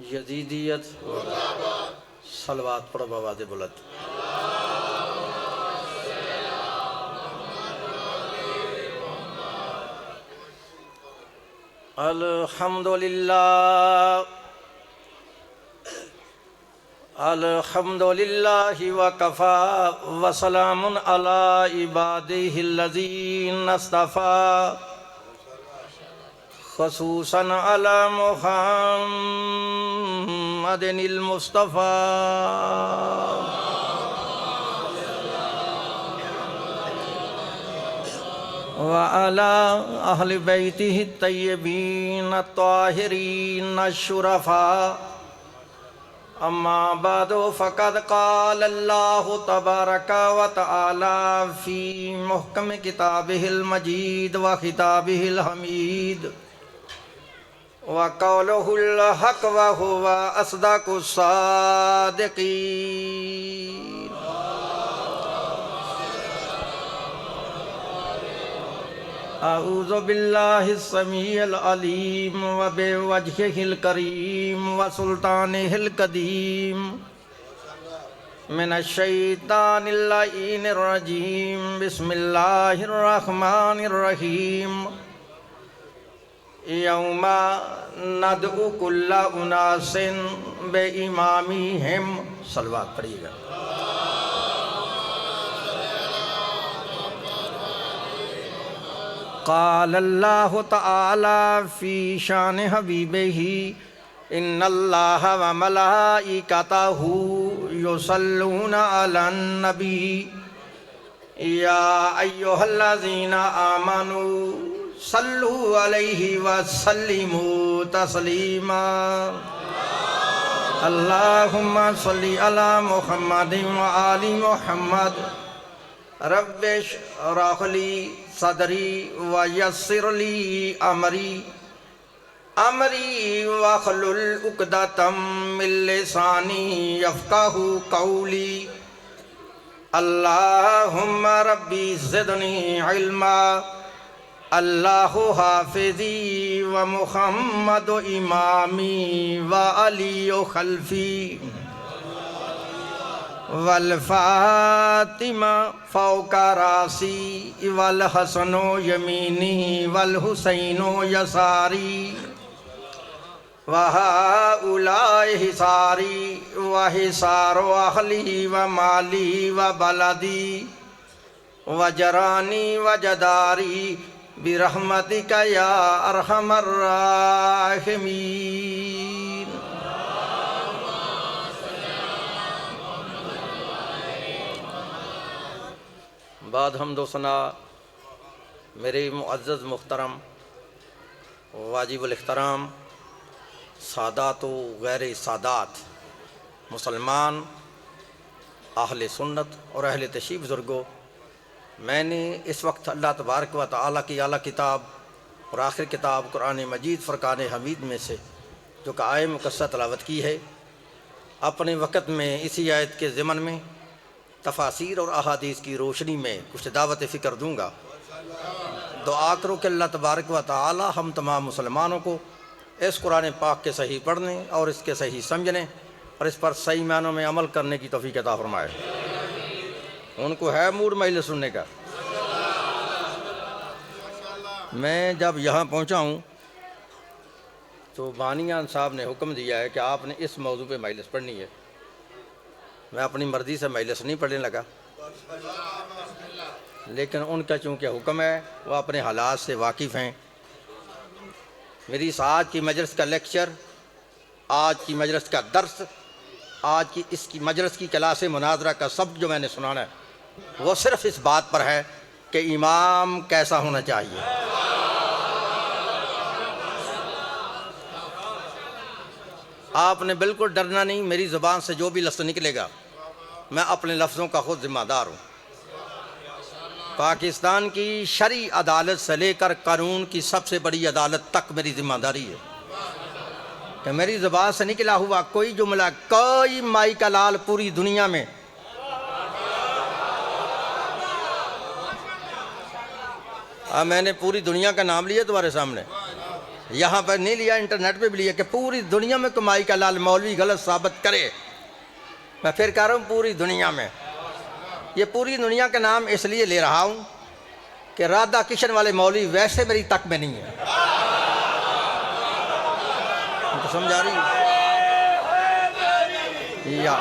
यजीदियत सलवात पढ़ो बवाज़े बुलंद। अल्हम्दुलिल्लाह अल्हम्दुलिल्लाहि व कफ़ा व सलामुन अला इबादिहिल्लज़ीना इस्तफ़ा ख़ुसूसन अला मुहम्मदिनिल मुस्तफ़ा व अला अहलि बैतिहि तय्यबीन अत्ताहिरीन अश्शुरफ़ा। अम्मा बादो फ़क़द क़ाल अल्लाहु तबारक व तआला फ़ी मुहकम किताबिहिल मजीद व खिताबिहिल हमीद व क़ौलुहुल हक़ व हुवा अस्दक़ुस सादिक़ीन। अऊज़ु बिल्लाहिस समीइल अलीम व बिवजहिल करीम व सुल्तानिहिल कदीम मिनश शैतानिर लईनिर रजीम। बिस्मिल्लाहिर रहमानिर रहीम। यौमा नदउ कुल्ला उनासिन बिइमामिहिम। सलवात पढ़िएगा। क़ाल अल्लाहु तआला फ़ी शान हबीबिही इन्नल्लाह व मलाइकतहु युसल्लूना अलन नबी या अय्युहल्लज़ीना आमनू सल्लू अलैहि व सल्लिमू तस्लीमा। अल्लाहुम्मा सल्लि अला मुहम्मदिन व आलि मुहम्मद। रब्बिश्रह ली सदरी व यस्सिर ली अमरी वहलुल उक़दतम मिन लिसानी यफ़क़हू क़ौली। अल्लाहुम्मा रब्बी ज़िदनी इल्मा। अल्लाहु हाफ़िज़ी व मुहम्मदु इमामी व अलीयु खल्फ़ी वल फ़ातिमा फ़ौक़ा रासी वल हसनो यमीनी वल हुसैनो यसारी व हाउलाए हिसारी व हिसारो अहली व माली व बलदी व जरानी व जदारी बिरहमतिका या अरहमर राहिमीन। बाद हम्दो सना मेरे मुअज़्ज़ज़ मुहतरम वाजिबुल इहतराम सादात व गैर सादात मुसलमान अहले सुन्नत और अहले तशरीफ़ बुज़ुर्गों, मैंने इस वक्त अल्लाह तबारक व तआला की आला किताब और आखिर किताब कुरान मजीद फ़ुरक़ान हमीद में से जो कि आय मुकस्सा तलावत की है, अपने वक़्त में इसी आयत के ज़िमन में तफासीर और अहादीस की रोशनी में कुछ दावत फ़िक्र दूँगा। दुआ करो कि अल्लाह तबारक व तआला हम तमाम मुसलमानों को इस कुरान पाक के सही पढ़ने और इसके सही समझने और इस पर सही मानों में अमल करने की तौफ़ीक़ अता फ़रमाए। उनको है मूड मजलिस सुनने का। मैं जब यहाँ पहुँचा हूँ तो बानियान साहब ने हुक्म दिया है कि आपने इस मौजू पे मजलिस पढ़नी है। मैं अपनी मर्ज़ी से मजलिस नहीं पढ़ने लगा, लेकिन उनका चूँकि हुक्म है, वह अपने हालात से वाकिफ़ हैं। मेरी इस आज की मजलिस का लेक्चर, आज की मजलिस का दर्स, आज की इसकी मजलिस की क्लास मुनाज़रा का सब जो मैंने सुनाना है वो सिर्फ़ इस बात पर है कि इमाम कैसा होना चाहिए। आपने बिल्कुल डरना नहीं। मेरी ज़ुबान से जो भी लफ्ज़ निकलेगा मैं अपने लफ्ज़ों का खुद ज़िम्मेदार हूँ। पाकिस्तान की शरई अदालत से लेकर कानून की सबसे बड़ी अदालत तक मेरी ज़िम्मेदारी है कि मेरी ज़ुबान से निकला हुआ कोई जुमला, कोई माई का लाल पूरी दुनिया में मैंने पूरी दुनिया का नाम लिया तुम्हारे सामने, यहाँ पर नहीं लिया, इंटरनेट पे भी लिया कि पूरी दुनिया में कमाई का लाल मौलवी गलत साबित करे। मैं फिर कह रहा हूँ पूरी दुनिया में। ये पूरी दुनिया का नाम इसलिए ले रहा हूँ कि राधा किशन वाले मौलवी वैसे मेरी तक में नहीं है। तो समझ आ रही या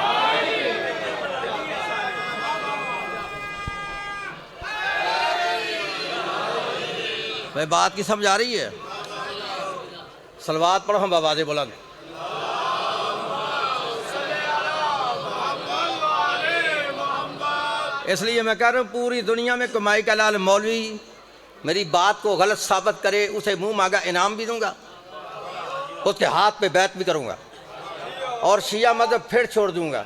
भाई बात की समझ आ रही है? सलवात पढ़ो हम आवाज़ बुलंद। इसलिए मैं कह रहा हूँ पूरी दुनिया में कमाई का लाल मौलवी मेरी बात को गलत साबित करे, उसे मुंह मांगा इनाम भी दूंगा, उसके हाथ पे बैत भी करूंगा और शिया मज़हब फिर छोड़ दूंगा।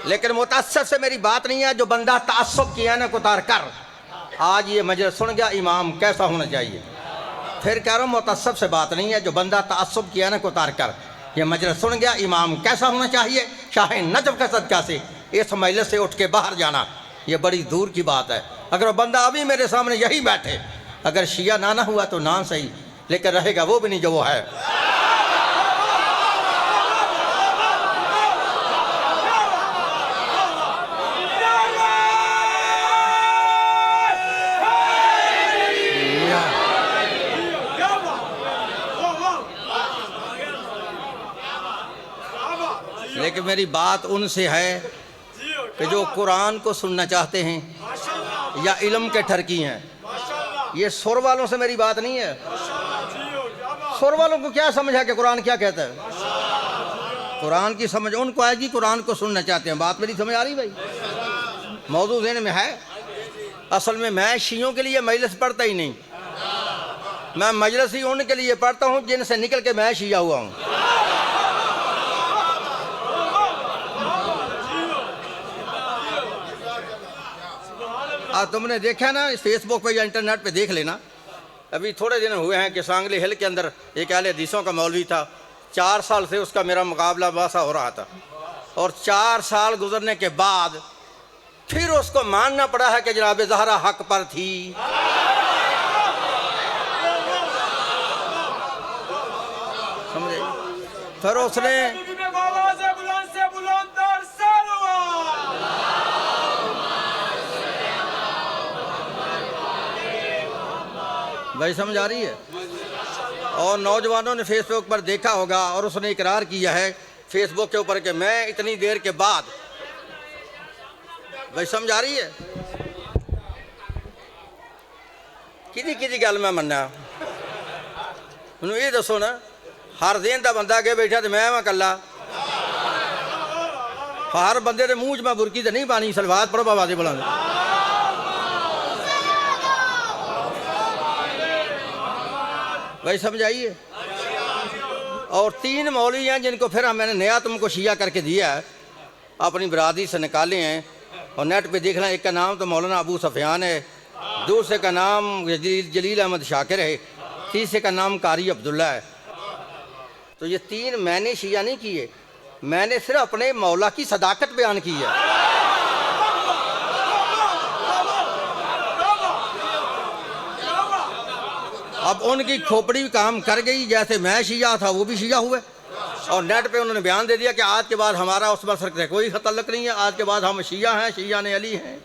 लेकिन मुतअस्सिफ से मेरी बात नहीं है। जो बंदा तअस्सुब किया ना उतार कर, आज ये मजलिस सुन गया इमाम कैसा होना चाहिए। फिर कह रहा हूँ मुतअस्सिफ से बात नहीं है। जो बंदा तअस्सुब किया ना उतार कर, ये मजलिस सुन गया इमाम कैसा होना चाहिए। शाह नजफ का सदका से इस मजलिस से उठ के बाहर जाना ये बड़ी दूर की बात है। अगर वो बंदा अभी मेरे सामने यही बैठे, अगर शिया ना हुआ तो ना सही, लेकिन रहेगा वो भी नहीं जो वो है। लेकिन मेरी बात उनसे है कि जो कुरान को सुनना चाहते हैं या इल्म के ठरकी हैं। ये सुर वालों से मेरी बात नहीं है। सुर वालों को क्या समझ है कि कुरान क्या कहता है। कुरान की समझ उनको आएगी कुरान को सुनना चाहते हैं। बात मेरी समझ आ रही भाई? मौजूद ज़हन में है। असल में मैं शियों के लिए मजलिस पढ़ता ही नहीं, मैं मजलिस ही उनके लिए पढ़ता हूँ जिनसे निकल के मैं शिया हुआ हूँ। तुमने देखा ना फेसबुक पे या इंटरनेट पे देख लेना, अभी थोड़े दिन हुए हैं कि सांगली हिल के अंदर एक अहले हदीसों का मौलवी था। 4 साल से उसका मेरा मुकाबला बासा हो रहा था और 4 साल गुजरने के बाद फिर उसको मानना पड़ा है कि जनाब ज़हरा हक पर थी। समझे? फिर उसने भाई समझ आ रही है? और नौजवानों ने फेसबुक पर देखा होगा और उसने इकरार किया है फेसबुक के ऊपर कि मैं इतनी देर के बाद, भाई समझ आ रही है? किदी गल मैं मन्ना मैनू ये दसो ना, हर दिन का बंदा अगे बैठा तो मैं कला, हर बंदे के मूँह च मैं बुरकी तो नहीं पानी। सलवात पढ़ो आवाज़ बुलंद। भाई समझ आइए? और 3 मौलवी हैं जिनको फिर मैंने नया तुमको शिया करके दिया है, अपनी बरादरी से निकाले हैं और नेट पे देखना। एक का नाम तो मौलाना अबू सफ़ियान है, दूसरे का नाम जलील अहमद शाकिर है, तीसरे का नाम कारी अब्दुल्ला है। तो ये 3 मैंने शिया नहीं किए, मैंने सिर्फ अपने मौला की सदाकत बयान की है। अब उनकी खोपड़ी काम कर गई, जैसे मैं शिया था वो भी शिया हुए और नेट पे उन्होंने बयान दे दिया कि आज के बाद हमारा उस मसलक से कोई तल्लुक नहीं है, आज के बाद हम शिया हैं, शिया ने अली हैं।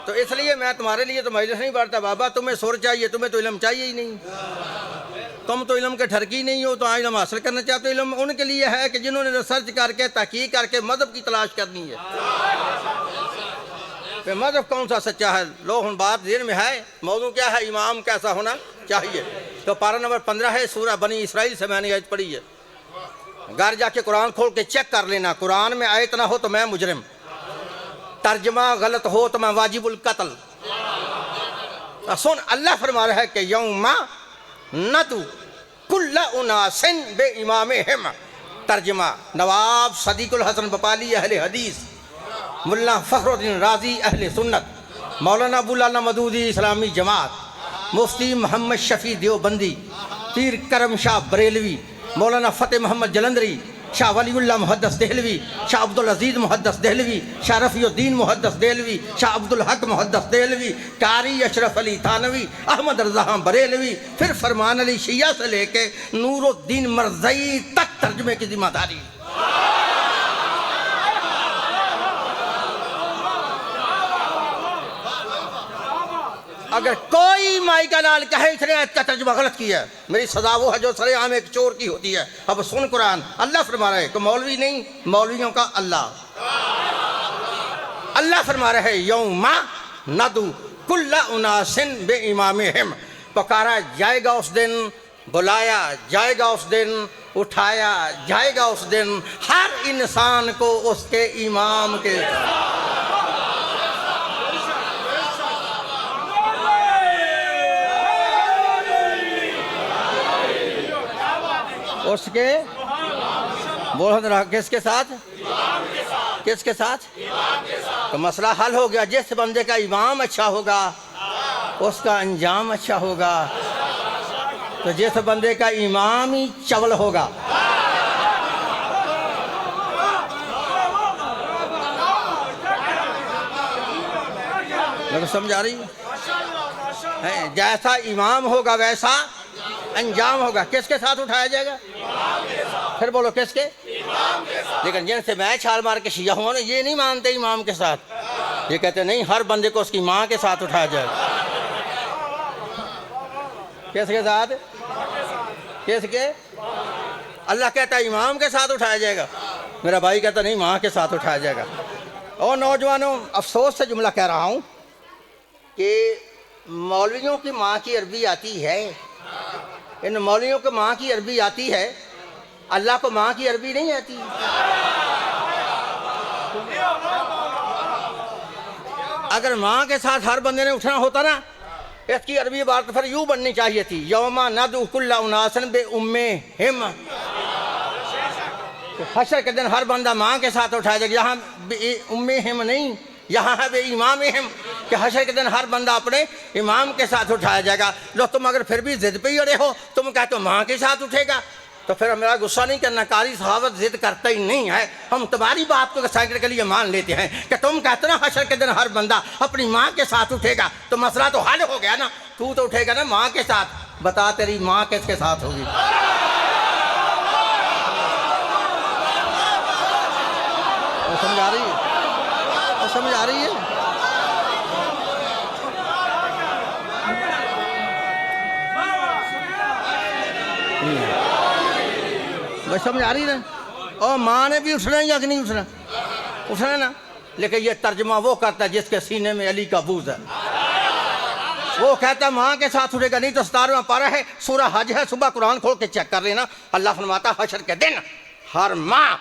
तो इसलिए मैं तुम्हारे लिए तो मजलिस नहीं पढ़ता बाबा। तुम्हें सुर चाहिए, तुम्हें तो इल्म चाहिए ही नहीं। तुम तो इल्म के ठरकी नहीं हो, तो आज इल्म हासिल करना चाहते हो। इल्म उनके लिए है कि जिन्होंने रिसर्च करके तहकीक करके मज़हब की तलाश करनी है कि मज़हब कौन सा सच्चा है। लो हम बात देर में है, मौजू क्या है, इमाम कैसा होना चाहिए। तो पारा नंबर 15 है, सूरह बनी इसराइल से मैंने आयत पढ़ी है। घर जाके कुरान खोल के चेक कर लेना, कुरान में आयत ना हो तो मैं मुजरिम, तर्जमा गलत हो तो मैं वाजिबुल कत्ल। सुन, अल्लाह फरमा रहा है कि यौमा नतु कुल्ला उनासिन बे इमामिहिम। तर्जमा नवाब सदीकुल हसन बपाली अहले हदीस, मुल्ला फ़खरुद्दीन राजी अहले सुन्नत, मौलाना अबुल आला मदूदी इस्लामी जमात, मुफ्ती मोहम्मद शफ़ी देवबंदी, पीर करम शाह बरेलवी, मौलाना फ़तेह मोहम्मद जलंधरी, शाह वलीउल्लाह मुहद्दिस देहलवी, शाह अब्दुल अजीज़ मुहद्दिस देहलवी, शाह रफ़ीउद्दीन मुहद्दिस देहलवी, शाह अब्दुल हक मुहद्दिस देहलवी, कारी अशरफ अली थानवी, अहमद रज़ा बरेलवी, फिर फरमान अली शिया से लेके नूरुद्दीन मरज़ई तक तर्जुमे की जिम्मेदारी। अगर कोई माई का लाल कहे इसने इसका तर्जुमा गलत किया, मेरी सजा वो है जो सरेआम एक चोर की होती है। अब सुन कुरान, अल्लाह फरमा रहे कि मौलवी नहीं, मौलवियों का अल्लाह। अल्लाह फरमा रहे यौमा नदू कुल्ला उनासिन बे इमामिहिम, पुकारा जाएगा उस दिन, बुलाया जाएगा उस दिन, उठाया जाएगा उस दिन हर इंसान को उसके इमाम के उसके बोल रहा किसके साथ, किसके साथ? तो मसला हल हो गया। जिस बंदे का इमाम अच्छा होगा उसका अंजाम अच्छा होगा। तो जिस बंदे का इमाम ही चवल होगा, मेरे समझ आ रही है? जैसा इमाम होगा वैसा अंजाम होगा। किसके साथ उठाया जाएगा? फिर बोलो किसके? लेकिन जिनसे मैं छाल मार के शिया हुआ ना, ये नहीं मानते इमाम के साथ, ये कहते नहीं हर बंदे को उसकी माँ के साथ उठाया जाएगा। किसके साथ? किसके? अल्लाह कहता है इमाम के साथ उठाया जाएगा, मेरा भाई कहता नहीं माँ के साथ उठाया जाएगा। और नौजवानों, अफसोस से जुमला कह रहा हूँ कि मौलवियों की माँ की अरबी आती है, इन मौलवियों को माँ की अरबी आती है, अल्लाह को माँ की अरबी नहीं आती। अगर माँ के साथ हर बंदे ने उठना होता ना, इसकी अरबी बात फिर यूँ बननी चाहिए थी, यौमा नदउ कुल्ला उनासन बे उम्मिहिम। हशर के दिन हर बंदा माँ के साथ उठाया जाएगा। यहाँ उम्मिहिम नहीं, यहाँ है बे इमामिहिम, कि हशर के दिन हर बंदा अपने इमाम के साथ उठाया जाएगा। लो तुम अगर फिर भी जिद पे ही अड़े हो, तुम कहते हो माँ के साथ उठेगा, तो फिर मेरा गुस्सा नहीं करना। कारी सहावत जिद करता ही नहीं है, हम तुम्हारी बात को साइकिल के लिए मान लेते हैं कि तुम कहते ना हशर के दिन हर बंदा अपनी माँ के साथ उठेगा, तो मसला तो हल हो गया ना। तू तो उठेगा ना माँ के साथ, बता तेरी माँ किसके साथ होगी? समझ आ रही है? समझ आ रही है? बस समझ आ रही ना? और माँ ने भी उठना या कि नहीं उठना? उठना ना। लेकिन ये तर्जमा वो करता है जिसके सीने में अली का बूझ है, वो कहता है माँ के साथ उठेगा। नहीं तो 17वां पारा है, सूरह हज है, सुबह कुरान खोल के चेक कर लेना। अल्लाह फरमाता हशर के दिन हर माँ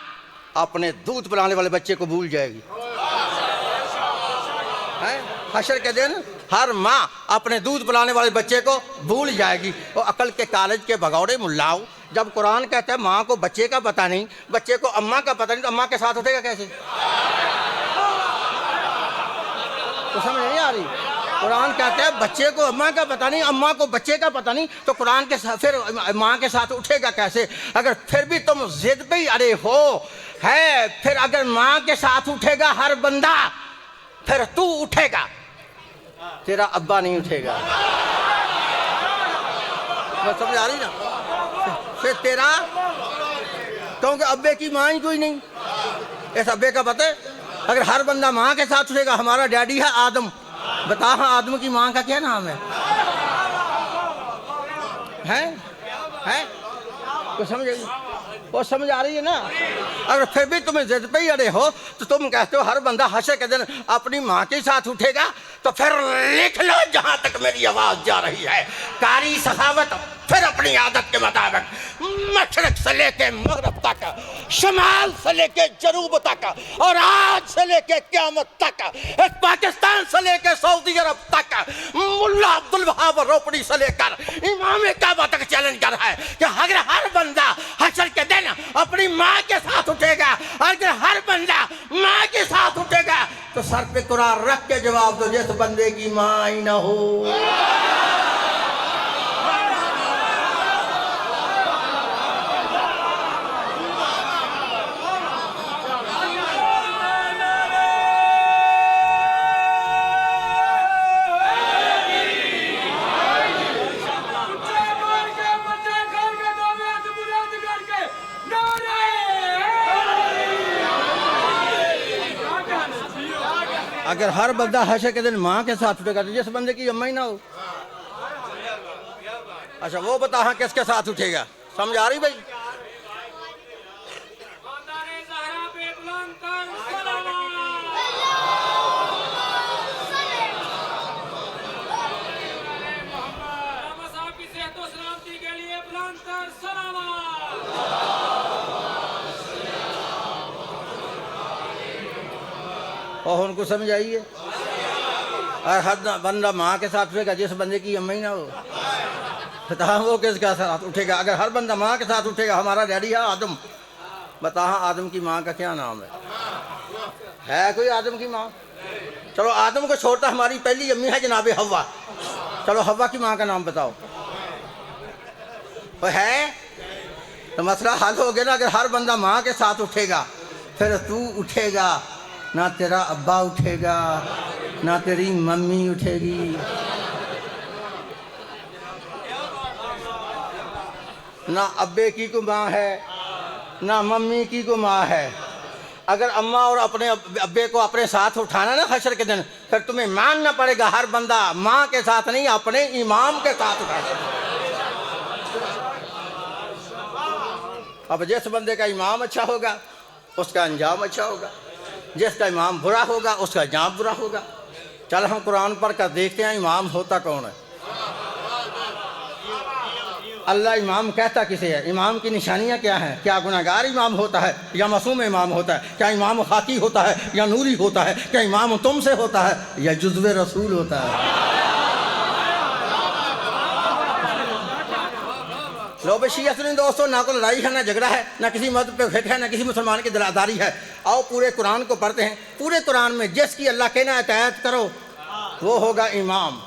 अपने दूध पिलाने वाले बच्चे को भूल जाएगी। हशर के दिन हर माँ अपने दूध पिलाने वाले बच्चे को भूल जाएगी। और अकल के कॉलेज के भगौड़े मुल्लाओं, जब कुरान कहता है माँ को बच्चे का पता नहीं, बच्चे को अम्मा का पता नहीं, तो अम्मा के साथ उठेगा कैसे? तो समझ नहीं आ रही? कुरान कहता है बच्चे को अम्मा का पता नहीं, अम्मा को बच्चे का पता नहीं, तो कुरान के साथ फिर माँ के साथ उठेगा कैसे? अगर फिर भी तुम जिद पे ही अरे हो है, फिर अगर माँ के साथ उठेगा हर बंदा, फिर तू उठेगा, तेरा अब्बा नहीं उठेगा। बस समझ आ रही ना? फिर तेरा, क्योंकि अब्बे की माँ ही कोई नहीं। इस अब्बे का पता है, अगर हर बंदा माँ के साथ उठेगा, हमारा डैडी है आदम, बता हाँ आदम की माँ का क्या नाम है? तो समझेगी? वो समझ आ रही है ना? अगर फिर भी तुम्हें जिद पे ही अड़े हो, तो तुम कहते हो हर बंदा हशर के दिन अपनी माँ के साथ उठेगा, तो फिर लिख लो जहां तक मेरी आवाज जा रही है, कारी सखावत फिर अपनी आदत के मुताबिक मशरक से लेके मगरब तक, शमाल से लेके जनूब तक, और आज से लेके क़यामत तक, इस पाकिस्तान से लेके सऊदी अरब तक, मुल्ला अब्दुल वहाब रोपड़ी से लेकर इमाम काबा तक चैलेंज कर रहा है कि अगर हर बंदा हशर के दिन अपनी माँ के साथ उठेगा, अगर हर बंदा माँ के साथ उठेगा, तो सर पे कुरान रख के जवाब दो, जिस बंदे की माँ ही ना हो। अगर हर बंदा हशर के दिन माँ के साथ उठेगा तो जिस बंदे की अम्मा ही ना हो। अच्छा वो बता हाँ किसके साथ उठेगा, समझ आ रही भाई? और उनको समझ आइए। और हर बंदा माँ के साथ उठेगा जिस बंदे की अम्मा ही ना हो, बता वो किसका साथ उठेगा? अगर हर बंदा माँ के साथ उठेगा, हमारा डैडी है आदम, बता आदम की माँ का क्या नाम है कोई आदम की माँ? चलो आदम को छोड़ता हमारी पहली अम्मी है जनाब हव्वा, चलो हव्वा की माँ का नाम बताओ। वो है तो मसला हल हो गया ना। अगर हर बंदा माँ के साथ उठेगा फिर तू उठेगा, ना तेरा अब्बा उठेगा ना तेरी मम्मी उठेगी, ना अब्बे की को माँ है ना मम्मी की को माँ है। अगर अम्मा और अपने अब्बे को अपने साथ उठाना ना हशर के दिन, फिर तुम्हें मानना पड़ेगा हर बंदा माँ के साथ नहीं अपने इमाम के साथ उठाना। अब जिस बंदे का इमाम अच्छा होगा उसका अंजाम अच्छा होगा, जिसका इमाम बुरा होगा उसका अंजाम बुरा होगा। चल हम कुरान पढ़ कर देखते हैं इमाम होता कौन है। अल्लाह इमाम कहता किसे है? इमाम की निशानियां क्या हैं? क्या गुनाहगार इमाम होता है या मासूम इमाम होता है? क्या इमाम खाकी होता है या नूरी होता है? क्या इमाम तुमसे होता है या जुज़्वे रसूल होता है? लो बशिया सुनिए दोस्तों, ना कोई लड़ाई है ना झगड़ा है, ना किसी मत पे भेंट है, ना किसी मुसलमान की दिलादारी है। आओ पूरे कुरान को पढ़ते हैं। पूरे कुरान में जिसकी अल्लाह कहना इताअत करो वो होगा इमाम,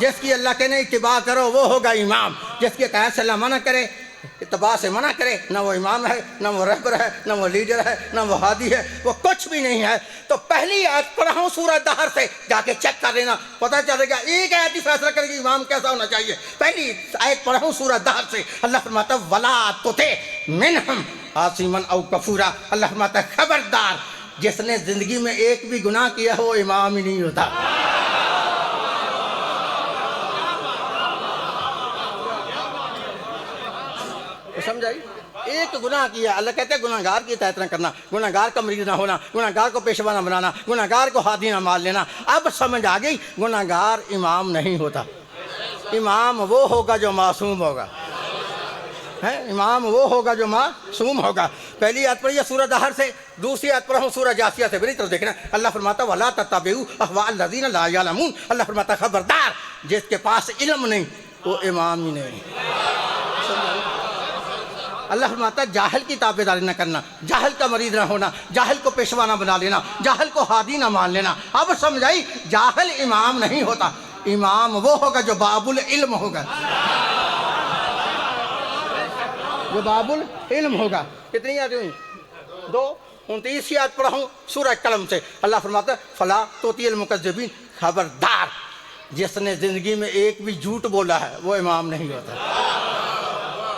जिसकी अल्लाह कहने इत्तिबा करो वो होगा इमाम, जिसकी इताअत से अल्लाह मना करे, इत्तिबा से मना करे, ना वो इमाम है, ना वो रहबर है, ना वो लीडर है, ना वो हादी है, वो कुछ भी नहीं है। तो पहली आयत पढ़ा हूँ सूरह दहर से, जाके चेक कर लेना, पता चलेगा। एक आयत ही फैसला करेगी इमाम कैसा होना चाहिए। पहली आयत पढ़ा हूँ सूरह दहर से, अल्लाह फरमाता वला तुति मिनहुम आसिमन औ कफूरा। अल्लाह फरमाता खबरदार, जिसने जिंदगी में एक भी गुनाह किया हो वो इमाम ही नहीं होता। समझाई? एक गुनाह किया, अल्लाह कहते हैं गुनाहगार की इताअत न करना, गुनाहगार का मरीज ना होना, गुनाहगार को पेशवा ना बनाना, गुनाहगार को हादी ना मान लेना। अब समझ आ गई, गुनाहगार इमाम नहीं होता। इमाम वो होगा जो मासूम होगा, है इमाम वो होगा जो मासूम होगा। पहली आयत पढ़ी सूरह दहर से, दूसरी आयत पढ़ा हूँ सूरह जासिया से। मेरी तरफ देखना, अल्लाह फरमाता वला तत्तबिउ अहवाअल्लज़ीना ला यअलमून। अल्लाह फरमाता खबरदार, जिसके पास इल्म नहीं वो इमाम ही नहीं। अल्लाह फरमाता जाहिल की ताबेदारी न करना, जाहिल का मरीद ना होना, जाहिल को पेशवा ना बना लेना, जाहिल को हादी ना मान लेना। अब समझाई, जाहिल इमाम नहीं होता, इमाम वो होगा जो बाबुल इल्म होगा, जो बाबुल इल्म होगा। कितनी याद हुई? 2। 29 याद पढ़ा हूँ सूरह कलम से। अल्लाह फरमाता फला तोतिल मुकज़्ज़िबीन, खबरदार जिसने जिंदगी में एक भी झूठ बोला है वो इमाम नहीं होता।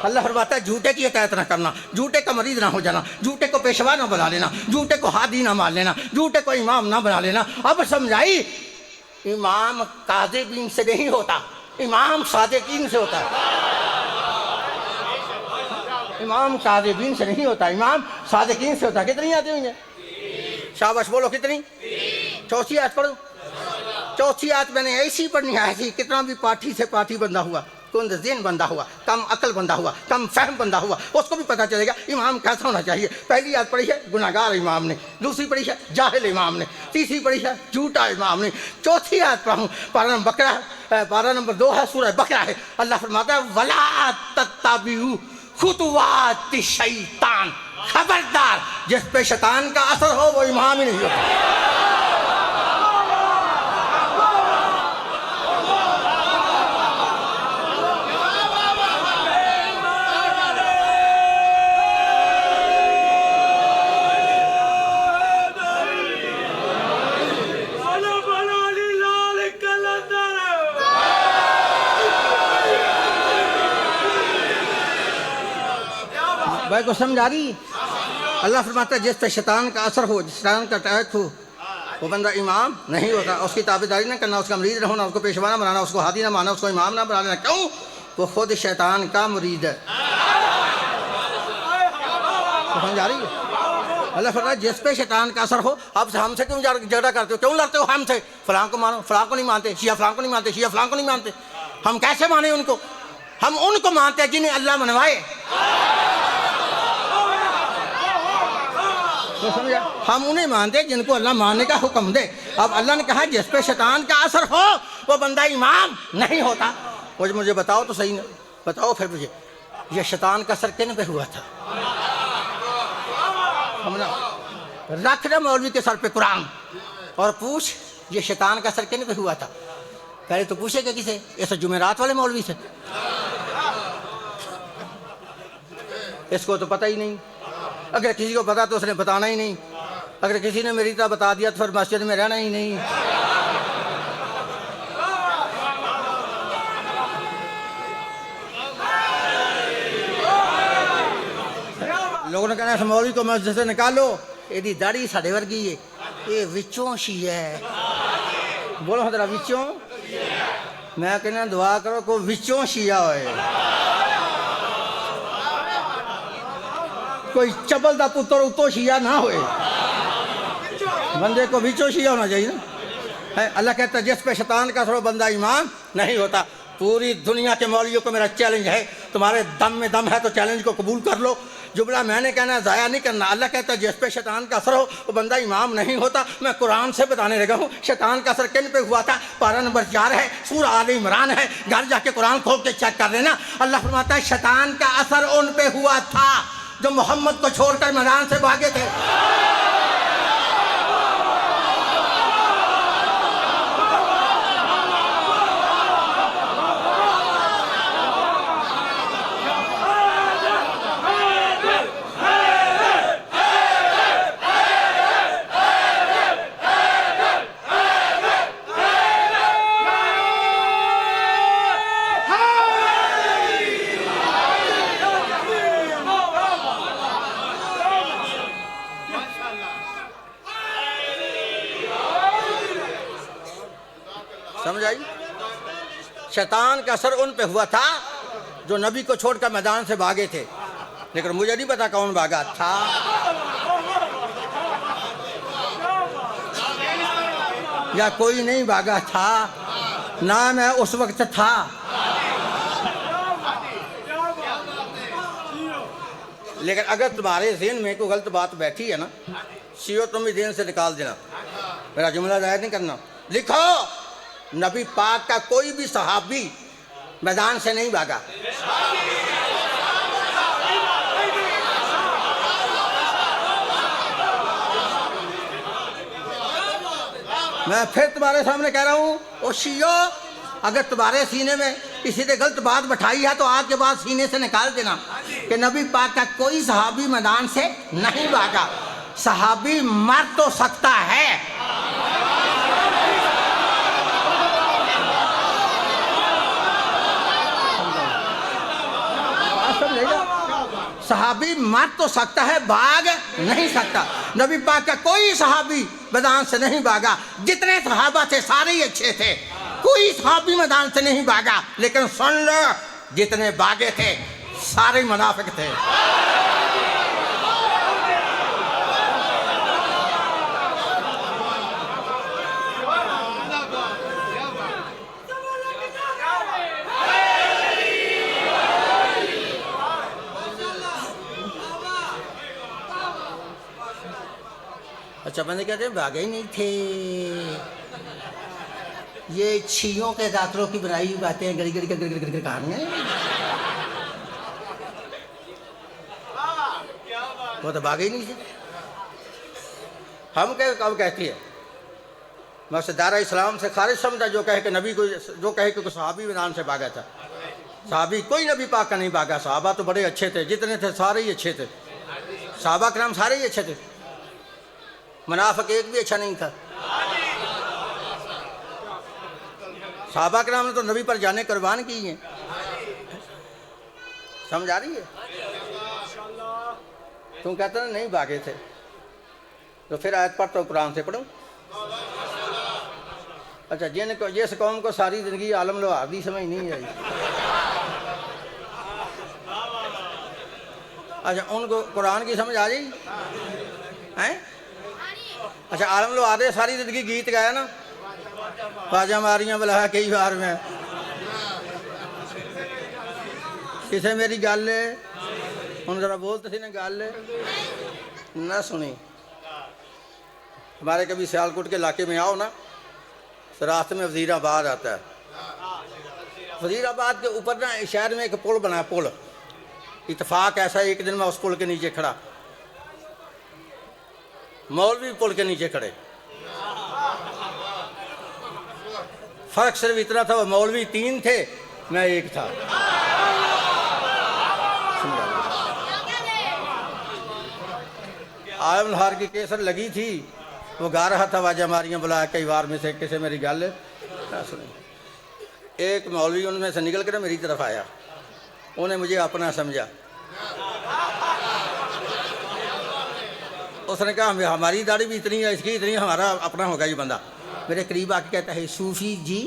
अल्लाह फरमाता है झूठे की इताअत ना करना, झूठे का मरीद ना हो जाना, झूठे को पेशवा ना बना लेना, झूठे को हादी ना मान लेना, झूठे को इमाम ना बना लेना। अब समझाई, इमाम काज़िबीन से नहीं होता, इमाम सादिकीन से होता है। इमाम काज़िबीन से नहीं होता, इमाम सादिकीन से होता है। कितनी आती हुई है? शाबाश बोलो कितनी? चौथी आयत पढ़ो। चौथी आयत मैंने ऐसी पढ़नी है, ऐसी। कितना भी पाठी से पाठी बंदा हुआ, कुंदज़ीन बंदा हुआ, कम अकल बंदा हुआ, कम फहम बंदा हुआ, उसको भी पता चलेगा इमाम कैसा होना चाहिए। पहली आयत पढ़ी है गुनाहगार इमाम ने, दूसरी पढ़ी है जाहिल इमाम ने, तीसरी पढ़ी है झूठा इमाम ने, चौथी आयत पढ़ूँ पारा नंबर बकरा, पारा नंबर 2 है सूरह बकरा है। अल्लाह फरमाता है वला तत्तबिउ खुतुवाति शैतान, खबरदार जिस पे शैतान का असर हो वो इमाम ही नहीं होता। भाई को समझ आ रही? अल्लाह फरमाता है जिस पे शैतान का असर हो, शैतान का अटैक हो, वो बंदा इमाम नहीं होता। उसकी ताबेदारी ना करना, उसका मुरीद ना होना, उसको पेशवा ना बनाना, उसको हादी ना माना, उसको इमाम ना बना लेना। क्यों? वो खुद शैतान का मुरीद है। समझ आ रही है? अल्लाह फरमाता है जिस पे शैतान का असर हो। अब हमसे क्यों झगड़ा करते हो, क्यों लड़ते हो हमसे? फलां को मानो, फलां को नहीं मानते, शिया फलां को नहीं मानते, शिया फलां को नहीं मानते। हम कैसे माने उनको? हम उनको मानते हैं जिन्हें अल्लाह मनवाए। तो समझा? हम उन्हें मानते जिनको अल्लाह मानने का हुक्म दे। अब अल्लाह ने कहा जिस पे शैतान का असर हो वो बंदा इमाम नहीं होता। मुझे बताओ तो सही ना, बताओ फिर मुझे, ये शैतान का असर किन पे हुआ था? समझा? रख दे मौलवी के सर पे कुरान और पूछ ये शैतान का असर किन पे हुआ था। पहले तो पूछेगा किसे? ऐसे जुमेरात वाले मौलवी से। इसको तो पता ही नहीं। अगर किसी को पता तो उसने बताना ही नहीं। अगर किसी ने मेरी तरह बता दिया तो फिर मस्जिद में रहना ही नहीं। लोगों ने कहना मौलवी को मस्जिद से निकालो, यदि दाढ़ी साढ़े वर्गी है, ये विचों शिया है। बोलो जरा विचों। मैं कहना दुआ करो को विचों शिया होए, कोई चबल दा पुत्र उतो शिया ना होए, बंदे को विचों शिया होना चाहिए ना। है अल्लाह कहता है जिस पे शैतान का असर बंदा ईमान नहीं होता। पूरी दुनिया के मौलवियों को मेरा चैलेंज है, तुम्हारे दम में दम है तो चैलेंज को कबूल कर लो। जुमला मैंने कहना ज़ाया नहीं करना। अल्लाह कहता है जिस पे शैतान का असर हो वो बंदा इमाम नहीं होता। मैं कुरान से बताने लगा हूँ शैतान का असर किन पे हुआ था। पारा नंबर 4 है, सूरह आले इमरान है, घर जाके कुरान खोल के चेक कर लेना। अल्लाह फरमाता है शैतान का असर उन पे हुआ था जो मोहम्मद को छोड़कर मैदान से भागे थे। समझ आई? शैतान का असर उन पे हुआ था जो नबी को छोड़कर मैदान से भागे थे, लेकिन मुझे नहीं पता कौन भागा था। या कोई नहीं भागा था, ना मैं उस वक्त था। लेकिन अगर तुम्हारे ज़हन में कोई गलत बात बैठी है ना, सीओ तुम भी ज़हन से निकाल देना। मेरा जुमला जाहिर नहीं करना। लिखो नबी पाक का कोई भी सहाबी मैदान से नहीं भागा। मैं फिर तुम्हारे सामने कह रहा हूँ, ओ शियो, अगर तुम्हारे सीने में किसी ने गलत बात बैठाई है तो आज के बाद सीने से निकाल देना कि नबी पाक का कोई सहाबी मैदान से नहीं भागा। सहाबी मर तो सकता है, सहाबी मर तो सकता है, भाग नहीं सकता। नबी पाक का कोई सहाबी मैदान से नहीं भागा। जितने सहाबा थे सारे ही अच्छे थे, कोई सहाबी मैदान से नहीं भागा। लेकिन सुन लो, जितने भागे थे सारे मुनाफिक थे। अच्छा बंदे कहते हैं भागे ही नहीं थे, ये छियों के दातरों की बनाई हुई बातें गड़ी गड़ी गड़ी कहानियां। वो तो भागे ही नहीं थे। हम कब कहती है मस्जिदारा इस्लाम से खारिज समझा जो कहे कि नबी को, जो कहे कि सहाबी मैदान से भागा था। सहाबी कोई नबी पाक का नहीं भागा। सहाबा तो बड़े अच्छे थे, जितने थे सारे ही अच्छे थे। सहाबा के नाम सारे ही अच्छे थे, मुनाफिक एक भी अच्छा नहीं था। सहाबा के नाम ने तो नबी पर जाने कुर्बान की हैं। समझ आ रही है? तुम कहते ना नहीं भागे थे, तो फिर आयत पढ़ता हूँ, कुरान से पढ़ूँ। अच्छा, जिनको जिस कौम को सारी ज़िंदगी आलम लोहार दी समझ नहीं आई, अच्छा उनको कुरान की समझ आ गई हैं? अच्छा, आलम लोहार ने सारी ज़िंदगी गीत गाया ना, बाजा मारियाँ बुलाया कई बार मैं, किसे मेरी गल हूँ जरा बोलते थे ना गल ना सुनी। हमारे कभी सियालकोट के इलाके में आओ ना, तो रास्ते में वजीराबाद आता है। वजीराबाद के ऊपर ना शहर में एक पुल बना है, पुल। इत्तेफाक ऐसा एक दिन मैं उस पुल के नीचे खड़ा, मौलवी पुल के नीचे खड़े। फर्क सिर्फ इतना था, वो मौलवी 3 थे, मैं 1 था। आलम लोहार की केसर लगी थी, वो गा रहा था वाजा मारियाँ बुलाया कई बार में से किसे मेरी गल सुनी। एक मौलवी उनमें से निकल कर मेरी तरफ आया, उन्हें मुझे अपना समझा। उसने कहा हमारी दाढ़ी भी इतनी है, इसकी इतनी, हमारा अपना होगा ये बंदा। मेरे करीब आके कहता है सूफी जी।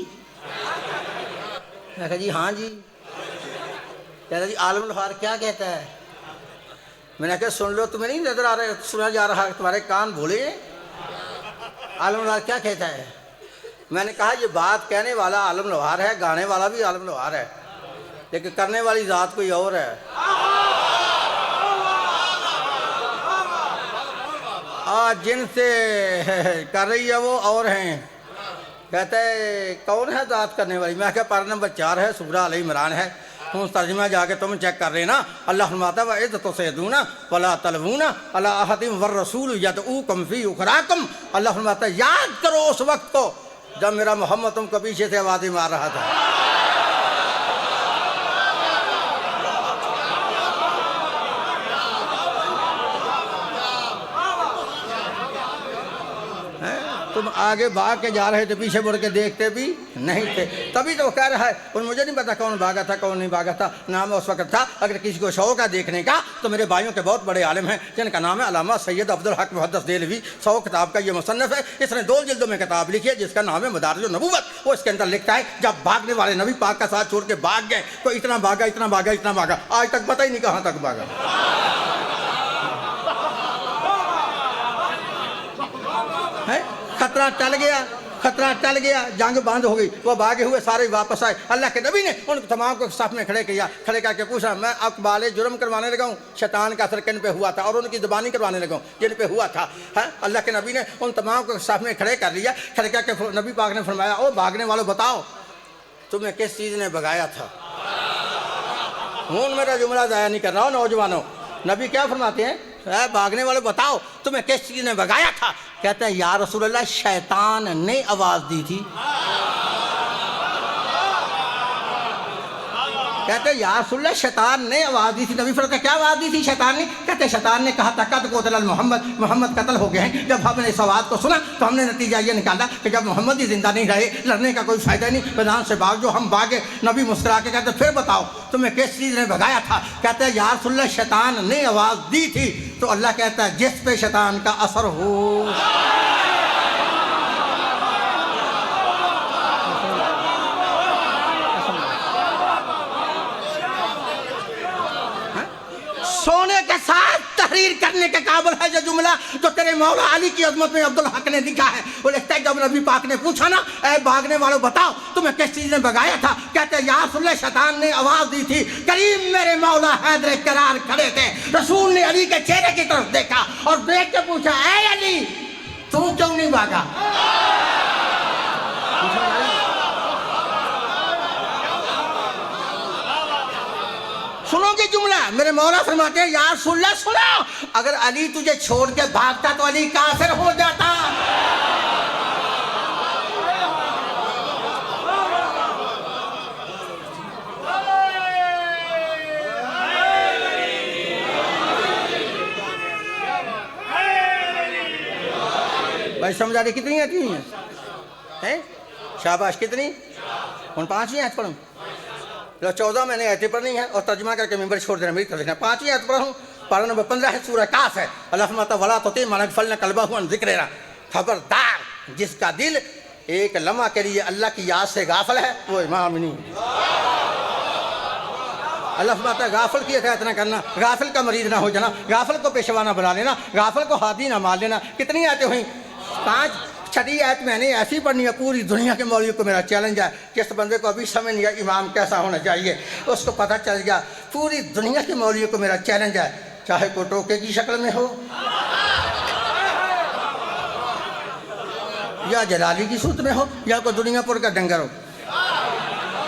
मैं कहा जी हाँ जी। कहता जी आलम लोहार क्या कहता है? मैंने कहा सुन लो, तुम्हें नहीं नजर आ रहा, सुना जा रहा, तुम्हारे कान भोले हैं? आलम लोहार क्या कहता है? मैंने कहा ये बात कहने वाला आलम लोहार है, गाने वाला भी आलम लोहार है, लेकिन करने वाली ज़ात कोई और है। जिनसे कर रही है वो और हैं। कहता है कौन है ज़ात करने वाली? मैं क्या पारा नंबर 4 है, सूरा अल इमरान है। तुम तर्जुमा जाके तुम चेक कर लेना। अल्लाह फरमाता है इज़्ज़तो से दूना वला तलवूना अला अहदिम वर रसूल यदऊकुम फी उखराकुम। अल्लाह फरमाता है याद करो उस वक्त को जब मेरा मोहम्मद तुमको पीछे से आवाज़ें मार रहा था। तुम आगे भाग के जा रहे थे, पीछे मुड़ के देखते भी नहीं थे। तभी तो कह रहा है, और मुझे नहीं पता कौन भागा था कौन नहीं भागा था। नाम उस वक्त था, अगर किसी को शौक है देखने का तो मेरे भाइयों के बहुत बड़े आलिम हैं जिनका नाम है अल्लामा सैयद अब्दुल हक मुहद्दिस देहलवी। 100 किताब का ये मुसन्नफ़ है। इसने 2 जिल्दों में किताब लिखी है जिसका नाम है मदारिजुन नबुव्वत। वो इसके अंदर लिखता है जब भागने वाले नबी पाक का साथ छोड़ के भाग गए तो इतना भागा इतना भागा इतना भागा, आज तक पता ही नहीं कहाँ तक भागा। है खतरा टल गया, खतरा टल गया, जंग बंद हो गई, वो भागे हुए सारे वापस आए। अल्लाह के नबी ने उन तमाम को साथ में खड़े किया, खड़े करके पूछा मैं अकबाले जुर्म करवाने लगा हूँ, शैतान का असर किन पे हुआ था और उनकी ज़ुबानी करवाने लगा हूँ जिन पे हुआ था। है अल्लाह के नबी ने उन तमाम को साथ में खड़े कर लिया। खड़े करके नबी पाक ने फरमाया ओ भागने वालों बताओ तुम्हें किस चीज़ ने भगाया था? हूँ मेरा जुमला ज़ाया नहीं कर रहा हूँ नौजवानों। नबी क्या फरमाते हैं, भागने वालों बताओ तुम्हें किस चीज़ ने भगाया था? कहते हैं या रसूल अल्लाह शैतान ने आवाज़ दी थी। कहते हैं या रसूल अल्लाह शैतान ने आवाज़ दी थी। नबी फरमाते क्या आवाज़ दी थी शैतान ने? कहते शैतान ने कहा था कद क़ुतिल मोहम्मद, मोहम्मद कत्ल हो गए हैं। जब हमने इस आवाज़ को सुना तो हमने नतीजा ये निकाला कि जब मोहम्मद ही जिंदा नहीं रहे, लड़ने का कोई फ़ायदा नहीं, मैदान से भाग जो हम भागे। नबी मुस्कुरा के कहते फिर बताओ तुम्हें किस चीज़ ने भगाया था? कहते हैं या रसूल अल्लाह शैतान ने आवाज़ दी थी। तो अल्लाह कहता है जिस पे शैतान का असर हो। सोने के साथ तहरीर करने के काबिल है जो जुमला जो तेरे मौला अली की अजमत में अब्दुल हक ने लिखा है। वो लिखता है जब नबी पाक ने पूछा ना ऐ भागने वालों बताओ तुम्हें किस चीज़ ने भगाया था? कहते या रसूल अल्लाह शैतान ने आवाज़ दी थी। करीम मेरे मौला हैदर करार खड़े थे, रसूल ने अली के चेहरे की तरफ देखा और देख के पूछा ऐ अली तू क्यों नहीं भागा? सुनोगे जुमला, मेरे मौला फरमाते हैं यार सुन ला सुनो, अगर अली तुझे छोड़ के भागता तो अली काफिर हो जाता। भाई समझा रहे कितनी आती हुई हैं? शाबाश कितनी? उन 5 ही आयत पढ़ूं? 14 मैंने आयतें पढ़नी है और तर्जुमा करके मेंबर छोड़ देना, मेरी तरफ देखना। 5 ही आयत पढ़ा हूँ, पारा नंबर 15 है, सूरह काफ है। अल्लाह फरमाता वला तुती मन अगफलना कल्बहु अन ज़िक्रिना, खबरदार जिसका दिल एक लम्हा के लिए अल्लाह की याद से गाफिल है वो इमाम नहीं। अल्लाह फरमाता गाफिल की हदायत ना करना, गाफिल का मरीज ना हो जाना, गाफिल को पेशवा ना बना लेना, गाफिल को हादी ना मार लेना। कितनी आयतें हुई? 5। छठी आयत मैंने ऐसी पढ़नी है, पूरी दुनिया के मौलवी को मेरा चैलेंज है, जिस बंदे को अभी समझ नहीं आया इमाम कैसा होना चाहिए उसको पता चल गया। पूरी दुनिया के मौलवी को मेरा चैलेंज है, चाहे कोई टोके की शक्ल में हो या जलाली की सूरत में हो या कोई दुनियापुर का डंगर हो,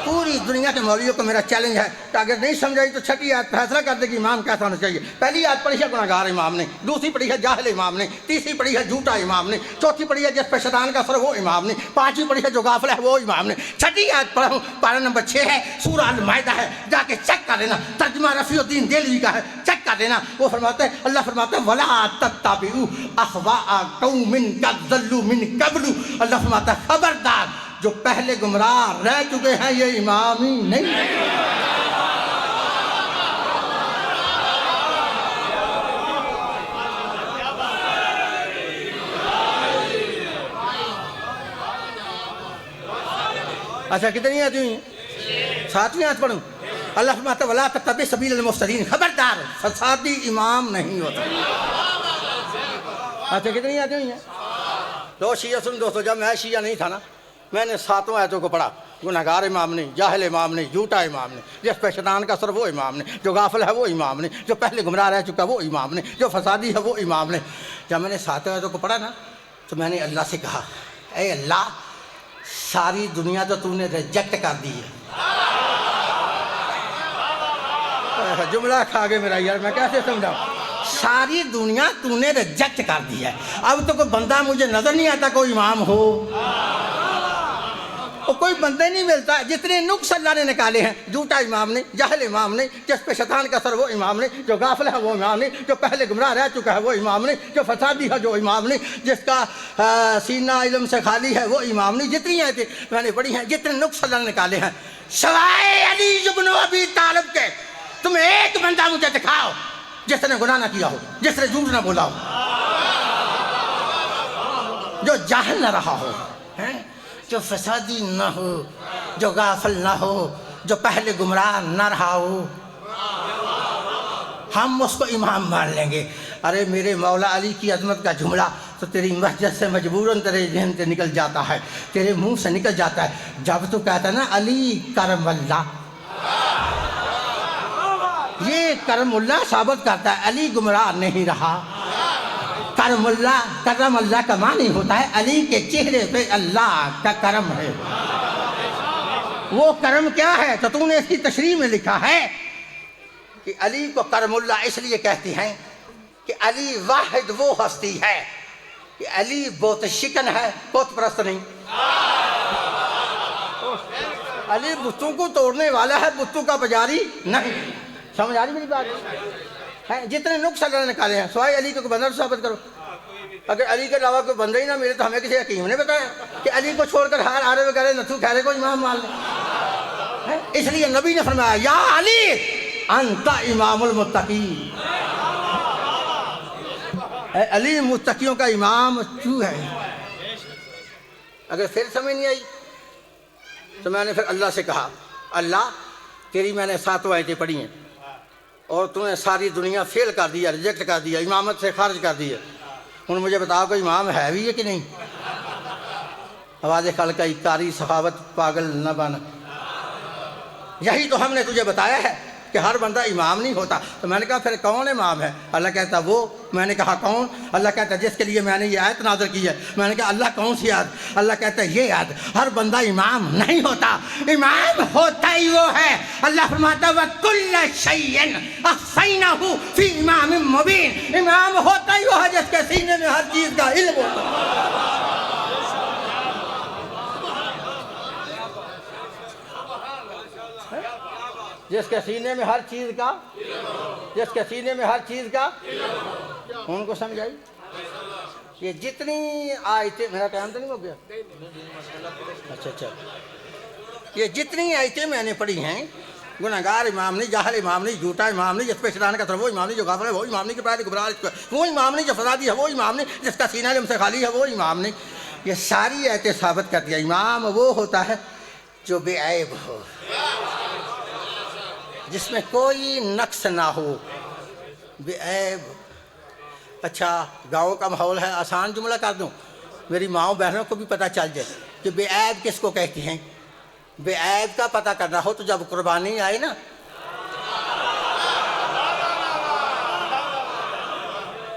पूरी दुनिया के मौलवियों को मेरा चैलेंज है कि अगर नहीं समझाई तो छठी आयत फैसला कर दे कि इमाम कैसा होना चाहिए। पहली आयत पढ़ी है गुनाहगार इमाम ने, दूसरी पढ़ी है जाहिल इमाम ने, तीसरी पढ़ी है झूठा इमाम ने, चौथी पढ़ी है जिस पर शैतान का असर वो इमाम ने, 5वीं पढ़ी है जो गाफिल है वो इमाम ने। छठी आयत पढ़ा हूँ, पारा नंबर 6 है, सूरह अल माइदा है, जाके चेक कर लेना, तर्जुमा रफ़ीउद्दीन देलवी का है, चेक कर लेना। वो फरमाते हैं, अल्लाह फरमाते हैं वला तत्ताबिउ अहवाअ कौमिन कज़्ज़लू मिन क़ब्लु, अल्लाह फरमाता है खबरदार जो पहले गुमराह रह चुके हैं ये इमाम ही नहीं। अच्छा कितनी आती हुई? 7वीं आयत पढ़ूं। अल्लाह फरमाता है वला तत्तबि सबीलल मुफ्सिदीन, खबरदार फसादी इमाम नहीं होता। अच्छा कितनी आती हुई हैं? दो शिया सुन दोस्तों, जब मैं शिया नहीं था ना, मैंने 7 आयतों को पढ़ा। गुनाहगार इमाम नहीं, जाहिल इमाम नहीं, झूठा इमाम नहीं, जिस पर शैतान का असर वो इमाम नहीं, जो गाफिल है वो इमाम नहीं, जो पहले गुमराह रह चुका वो इमाम नहीं, जो फसादी है वो इमाम नहीं। जब मैंने 7 आयतों को पढ़ा ना तो मैंने अल्लाह से कहा, ए अल्लाह सारी दुनिया तो तूने रिजेक्ट कर दी है। जुमला खा गए मेरा यार, मैं कैसे समझाऊं? सारी दुनिया तूने रिजेक्ट कर दी है, अब तो कोई बंदा मुझे नजर नहीं आता कोई इमाम हो, और कोई बंदा ही नहीं मिलता। जितने नुक्स अल्लाह ने निकाले हैं, झूठा इमाम नहीं, जाहिल इमाम नहीं, जिस पे शैतान का असर वो इमाम नहीं, जो गाफिल है वो इमाम नहीं, जो पहले गुमराह रह चुका है वो इमाम नहीं, जो फसादी है जो इमाम नहीं, जिसका सीना इल्म से खाली है वो इमाम नहीं। जितनी आयतें मैंने पढ़ी हैं, जितने नुक्स अल्लाह ने निकाले हैं, सवाए अली इब्न अबी तालिब के तुम एक बंदा मुझे दिखाओ जिसने गुनाह ना किया हो, जिसने झूठ ना बोला हो, जो जाहिल ना रहा हो, हैं, जो फसादी ना हो, जो गाफिल ना हो, जो पहले गुमराह ना रहा हो, हम उसको इमाम मान लेंगे। अरे मेरे मौला अली की अजमत का जुमला तो तेरी मस्जिद से मजबूरन तेरे जहन से निकल जाता है, तेरे मुंह से निकल जाता है। जब तू कहता है ना अली करमल्ला, ये करमुल्ला साबित करता है अली गुमराह नहीं रहा। करमुल्ला करम अल्लाह का मानी होता है अली के चेहरे पे अल्लाह का करम है। वो करम क्या है? तो तूने इसकी तशरीह में लिखा है कि अली को करमुल्ला इसलिए कहते हैं कि अली वाहिद वो हस्ती है कि अली बहुत शिकन है, बहुत परस्त नहीं। अली बुतों को तोड़ने वाला है, बुतों का बाजारी नहीं। समझ आ रही मेरी बात है? जितने नुक्स अल्लाह ने निकाले हैं, सवाए अली को बंदा साबित करो। अगर अली के अलावा कोई बंदा ही ना मिले तो हमें किसी हकीम ने बताया कि अली को छोड़कर हार आरे वगैरह नथु खैरे को इमाम मान ले। इसलिए नबी ने फरमाया या अली अंता इमामुल मुत्तकीन, अली मुत्तकियों का इमाम तू है। अगर फिर समझ नहीं आई तो मैंने फिर अल्लाह से कहा, अल्लाह तेरी मैंने 7 आयतें पढ़ी हैं और तूने सारी दुनिया फेल कर दिया, रिजेक्ट कर दिया, इमामत से खारिज कर दिया। उन्होंने मुझे बताओ कोई इमाम है भी है कि नहीं? आवाज़ खल का कारी सखावत पागल न बन, यही तो हमने तुझे बताया है कि हर बंदा इमाम नहीं होता। तो मैंने कहा फिर कौन इमाम है? अल्लाह कहता वो। मैंने कहा कौन? अल्लाह कहता जिसके लिए मैंने ये आयत नाज़िल की है। मैंने कहा अल्लाह कौन सी आयत? अल्लाह कहता ये आयत। हर बंदा इमाम नहीं होता, इमाम होता ही वो है। अल्लाह फरमाता व कुल्ल शैइन अहसैनाहु फी इमामिन मुबीन, इमाम होता ही वो है जिसके सीने में हर चीज़ का इल्म होता है। जिसके सीने में हर चीज़ का, जिसके सीने में हर चीज़ का, उनको समझाई। ये जितनी आयतें, मेरा टाइम तो नहीं हो गया? अच्छा, ये जितनी आयतें मैंने पढ़ी हैं गुनहगार इमाम नहीं, जाहिल इमाम नहीं, झूठा इमाम नहीं, जिस पे शैतान का असर वो इमाम नहीं, जो गाफिल है वो इमाम नहीं, कि पैर घबराहट वो इमाम नहीं, जो फसादी है वो इमाम नहीं, जिसका सीना इल्म से खाली है वो इमाम नहीं। ये सारी आयतें साबित करती है इमाम वो होता है जो बेऐब हो, जिसमें कोई नक्स ना हो, बेऐब। अच्छा, गाँव का माहौल है, आसान जुमला कर दूँ, मेरी माँओं बहनों को भी पता चल जाए कि बेऐब किसको कहती हैं। बेऐब का पता करना हो तो जब कुर्बानी आए ना,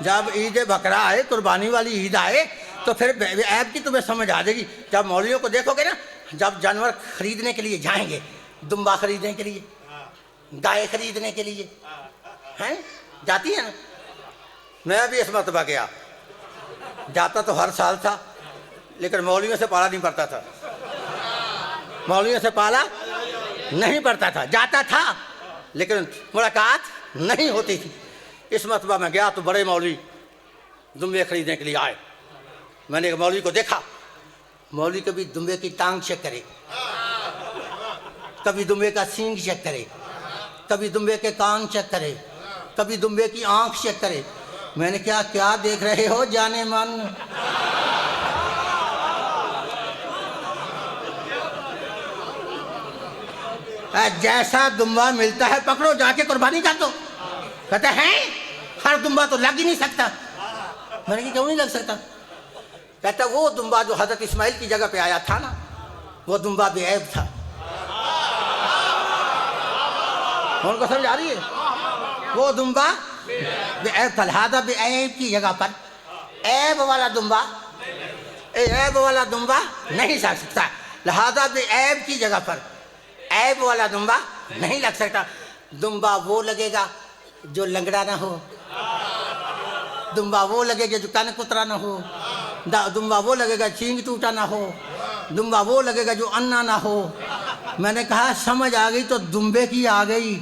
जब ईद बकरा आए, कुर्बानी वाली ईद आए, तो फिर बेऐब की तुम्हें समझ आ जाएगी। जब मौलवियों को देखोगे ना, जब जानवर खरीदने के लिए जाएंगे, दुम्बा खरीदने के लिए, गाय खरीदने के लिए, हैं जाती है ना। मैं भी इस मरतबा गया, जाता तो हर साल था, लेकिन मौलवियों से पाला नहीं पड़ता था, मौलवियों से पाला नहीं पड़ता था, जाता था लेकिन मुलाकात नहीं होती थी। इस मरतबा में गया तो बड़े मौलवी दुम्बे खरीदने के लिए आए। मैंने एक मौलवी को देखा, मौलवी कभी दुम्बे की टांग चेक करे, कभी दुम्बे का सींग चेक करे, कभी दुम्बे के कान चेक करे, कभी दुम्बे की आंख चेक करे। मैंने क्या क्या देख रहे हो जाने मन। जैसा दुम्बा मिलता है पकड़ो, जाके कुर्बानी कर दो। कहते हैं हर दुम्बा तो लग ही नहीं सकता। मैंने कहा क्यों नहीं लग सकता? कहता वो दुम्बा जो हजरत इस्माइल की जगह पे आया था ना, वो दुम्बा बेऐब था। उनको समझ आ रही है? वो दुम्बा बेऐब था, लिहाजा बेऐब की जगह पर ऐब वाला दुम्बा, ऐब वाला दुम्बा नहीं लग सकता। लिहाजा बेऐब की जगह पर ऐब वाला दुम्बा नहीं लग सकता। दुम्बा वो लगेगा जो लंगड़ा ना हो, दुम्बा वो लगेगा जो कान कुतरा ना हो, दुम्बा वो लगेगा चींग टूटा ना हो, दुम्बा वो लगेगा जो अन्ना ना हो। मैंने कहा समझ आ गई तो दुम्बे की आ गई।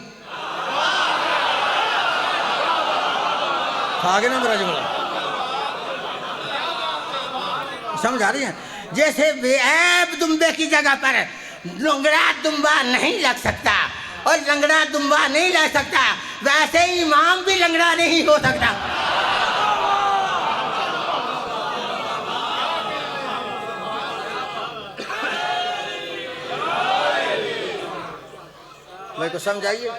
आगे ना मेरा जुमला समझ आ रही है? जैसे बेऐब दुम्बे की जगह पर लंगड़ा दुम्बा नहीं लग सकता और लंगड़ा दुम्बा नहीं लग सकता, वैसे ही इमाम भी लंगड़ा नहीं हो सकता। मेरे को समझाइए।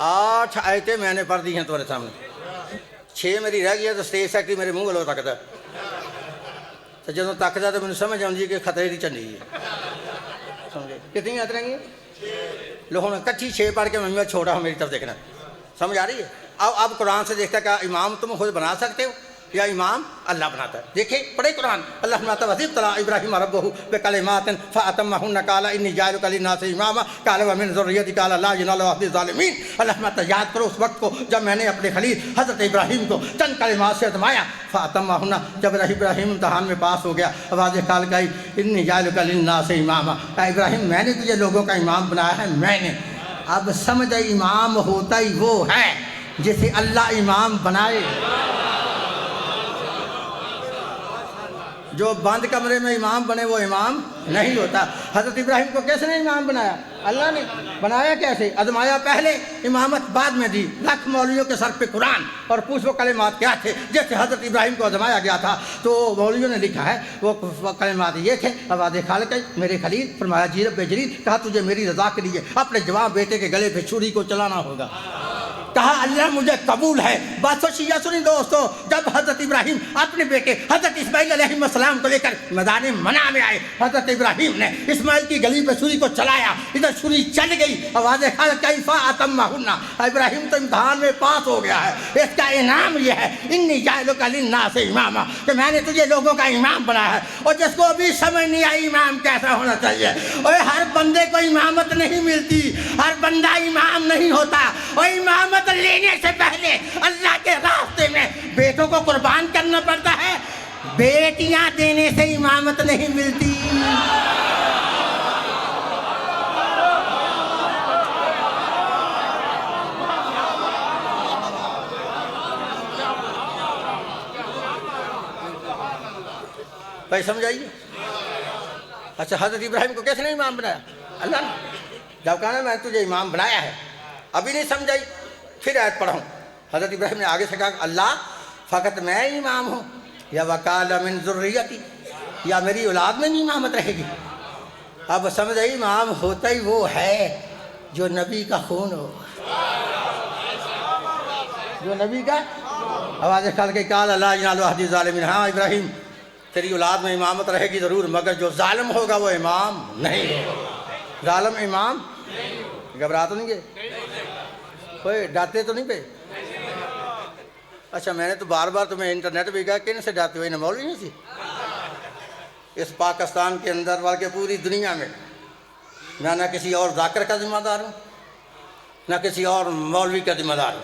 8 आयतें मैंने पढ़ दी हैं तुम्हारे सामने, 6 मेरी रह गई है। तो स्टेज सेक्रेटरी मेरे मुंह वालों तकता, तो जो तकता तो मैंने समझ आती कि खतरे की झंडी है। समझे कितनी याद रहेंगी? लोगों ने कच्ची 6 पढ़ के मैं छोड़ा हूँ, मेरी तरफ देखना। समझ आ रही है? अब कुरान से देखता क्या इमाम तुम खुद बना सकते हो या इमाम अल्लाह बनाता है? देखिए पढ़े कुरान। अल्लाह फरमाता है वज़िद तला इब्राहीम रब्बहु बिकलिमातिन फअतम्महुन्ना क़ाला इन्नी जाइलुका लिन्नासि इमामा क़ाला व मिन ज़ुर्रिय्यति क़ाला ला यनालु अहदी ज़ालिमीन। अल्लाह फरमाता है याद करो उस वक्त को जब मैंने अपने खलील हज़रत इब्राहीम को चंद कलिमात से आज़माया। फअतम्महुन्ना, जब इब्राहीम इम्तिहान में पास हो गया, आवाज़ काल गई इन्नी जाइलुका लिन्नासि इमामा, इब्राहीम मैंने तुझे लोगों का इमाम बनाया है मैंने। अब समझ आई इमाम होता ही वो है जिसे अल्लाह इमाम बनाए। जो बंद कमरे में इमाम बने वो इमाम नहीं होता। हज़रत इब्राहीम को किसने इमाम बनाया? अल्लाह ने। बनाया कैसे? आज़माया पहले, इमामत बाद में दी। लाख मौलवियों के सर पे कुरान और पूछ वो कलिमात क्या थे। जैसे हज़रत इब्राहीम को आज़माया गया था तो मौलवियों ने लिखा है वो कलिमात ये थे, आवाज़ खालिक़ मेरे खलील, फरमाया जी रब्बे जलील, कहा तुझे मेरी रज़ा के लिए अपने जवान बेटे के गले पे छुरी को चलाना होगा। कहा अल्लाह मुझे कबूल है। बात सोचिए सुनी दोस्तों, जब हज़रत इब्राहीम अपने बेटे हज़रत इस्माइल अलैहिस्सलाम को लेकर मैदान मना में आए, हज़रत इब्राहीम ने इस्माइल की गली पे छुरी को चलाया, इधर छुरी चल गई। आवाज़ कैफा अतम्महुन्ना, इब्राहीम तो इम्तिहान में पास हो गया है। इसका इनाम यह है इन्नी जाइलुका लिन्नासि इमामा, कि मैंने तुझे लोगों का इमाम बनाया है। और जिसको अभी समझ नहीं आई इमाम कैसा होना चाहिए, और हर बंदे को इमामत नहीं मिलती, हर बंदा इमाम नहीं होता। और इमामत लेने से पहले अल्लाह के रास्ते में बेटों को कुर्बान करना पड़ता है। बेटियां देने से इमामत नहीं मिलती। भाई समझाइए। अच्छा हज़रत इब्राहीम को किसने इमाम बनाया? अल्लाह ने जब कहा ना मैं तुझे इमाम बनाया है, अभी नहीं समझाई, फिर आयत पढ़ाऊँ। हज़रत इब्राहिम ने आगे से कहा अल्लाह फ़कत मैं इमाम हूँ या वकाल मिन ज़ुर्रियती, या मेरी औलाद में भी इमामत रहेगी। अब समझ आई इमाम होता ही वो है जो नबी का खून हो, जो नबी का। आवाज़ निकाल के काल अल्लाह इनालहदी ज़ालिमीन, हाँ इब्राहिम तेरी औलाद में इमामत रहेगी ज़रूर, मगर जो ज़ालिम होगा वो इमाम नहीं होगा। ज़ालिम इमाम घबरा तो नहीं गए, कोई डांटे तो नहीं पे? अच्छा मैंने तो बार बार तुम्हें इंटरनेट भी कहा किन से डांटे हुए, न मौलवी सी इस पाकिस्तान के अंदर बल्कि पूरी दुनिया में मैं ना किसी और जाकर का जिम्मेदार हूँ ना किसी और मौलवी का जिम्मेदार हूँ,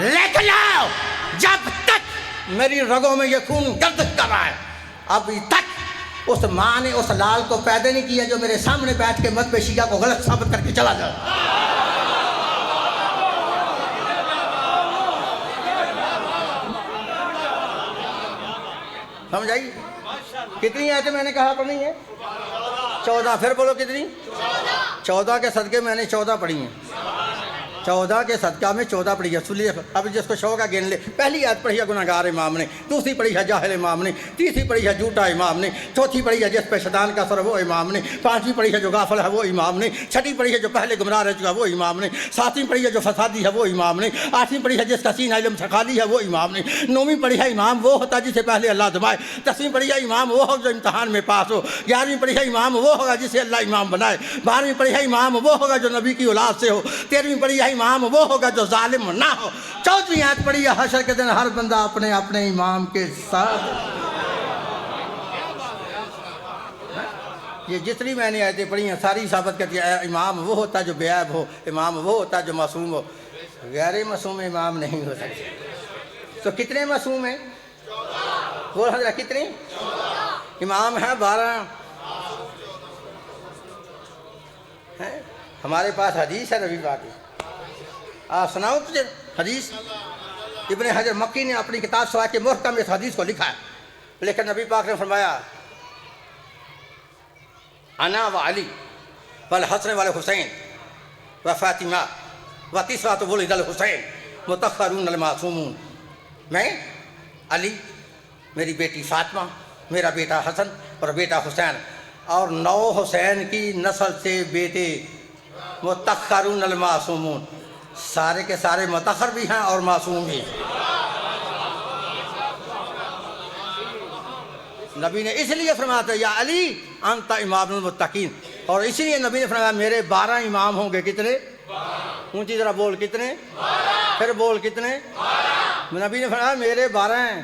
लेकिन जब तक मेरी रगों में ये खून गर्द कर रहा है, अभी तक उस माँ ने उस लाल को पैदा नहीं किया जो मेरे सामने बैठ के मज़हब शिया को गलत साबित करके चला जाए। समझ आई? कितनी आयतें मैंने कहा पढ़नी है? 14। फिर बोलो कितनी? 14 के सदके मैंने 14 पढ़ी हैं। 14 के सदका में 14 पढ़ी है। सुनिए अब जिसको शौक गिन ले। पहली आयत पढ़ी है गुनाहगार इमाम ने, दूसरी पढ़ी है जाहिल इमाम ने, तीसरी पढ़ी है झूठा इमाम ने, चौथी पढ़ी है जिस पे शैतान का असर वो इमाम ने, पांचवी पढ़ी है जो गाफिल है वो इमाम ने, छठी पढ़ी है जो पहले गुमराह रह चुका वो इमाम ने, सातवीं पढ़ी है जो फसादी है वो इमाम ने, आठवीं पढ़ी है जिसका सीना इल्म सखाली है वो इमाम ने, नौवीं पढ़ी है इमाम वो होता जिसे पहले अल्लाह दबाए, 10वीं पढ़ी है इमाम वो हो जो इम्तहान में पास हो, 11वीं पढ़ी है इमाम वो होगा जिसे अल्लाह इमाम बनाए, 12वीं पढ़ी है इमाम वो होगा जो नबी की औलाद से हो, 13वीं पढ़ी है इमाम वो होगा जो जालिम ना हो, 14वीं आयत पढ़ी है हशर के दिन हर बंदा अपने अपने इमाम के साथ। ये जितनी मैंने आयतें पढ़ी हैं सारी साबित करती है इमाम वो होता जो बेऐब हो, इमाम वो होता जो मासूम हो, गैर मासूम इमाम नहीं हो सकते। तो कितने मासूम हैं? बोल हजरा कितने? इमाम है 12 है। हमारे पास हदीस है नबी पाक की, सुनाओ तुझे हदीस। इब्ने हजर मक्की ने अपनी किताब सवाए के मुहकम इस हदीस को लिखा है, लेकिन नबी पाक ने फरमाया अना व अली वल हसन वाले हुसैन व फातिमा व तीसरा तो बोल इदल हुसैन मुतखरून अल मासूमून, मैं अली, मेरी बेटी फातिमा, मेरा बेटा हसन और बेटा हुसैन और 9 हुसैन की नस्ल से बेटे मुतखरून अल मासूमून, सारे के सारे मुतखर भी हैं और मासूम भी हैं। नबी ने इसलिए फरमाया था या अली अंता इमामुल मुत्तकीन, और इसलिए नबी ने फरमाया मेरे 12 इमाम होंगे। कितने? ऊंची जरा बोल कितने? 12। फिर बोल कितने? 12। नबी ने फरमाया मेरे 12 हैं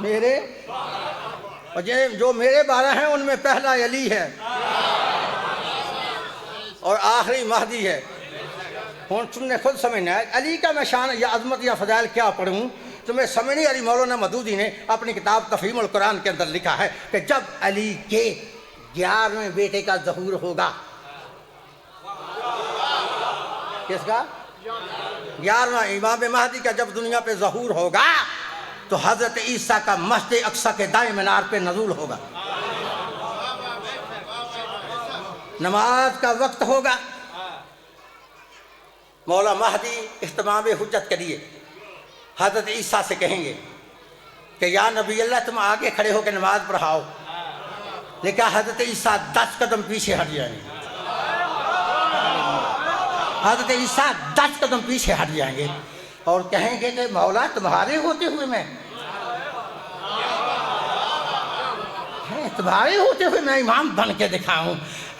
मेरे, और जो मेरे 12 हैं उनमें पहला अली है और आखिरी महदी है। और तुमने खुद समझना है अली का मैं शान या अजमत या फजाइल क्या पढ़ूँ, तुम्हें समझ नहीं। अली मौलाना मदूदी ने अपनी किताब तफहीमुल कुरान के अंदर लिखा है कि जब अली के 11वें बेटे का ज़हूर होगा, किसका? 11वां इमाम महदी का जब दुनिया पे ज़हूर होगा तो हज़रत ईसा का मस्जिद अक्सा के दाएं मीनार पे नज़ूल होगा, नमाज का वक्त होगा। मौला महदी इस्तेमाल हुज्जत के लिए हज़रत ईसा से कहेंगे कि या नबी अल्लाह तुम आगे खड़े होकर नमाज पढ़ाओ, लेकिन हज़रत ईसा 10 कदम पीछे हट जाएंगे। हज़रत ईसा 10 कदम पीछे हट जाएंगे और कहेंगे कि मौला तुम्हारे होते हुए तुम्हारे होते हुए मैं इमाम बन के दिखाऊं।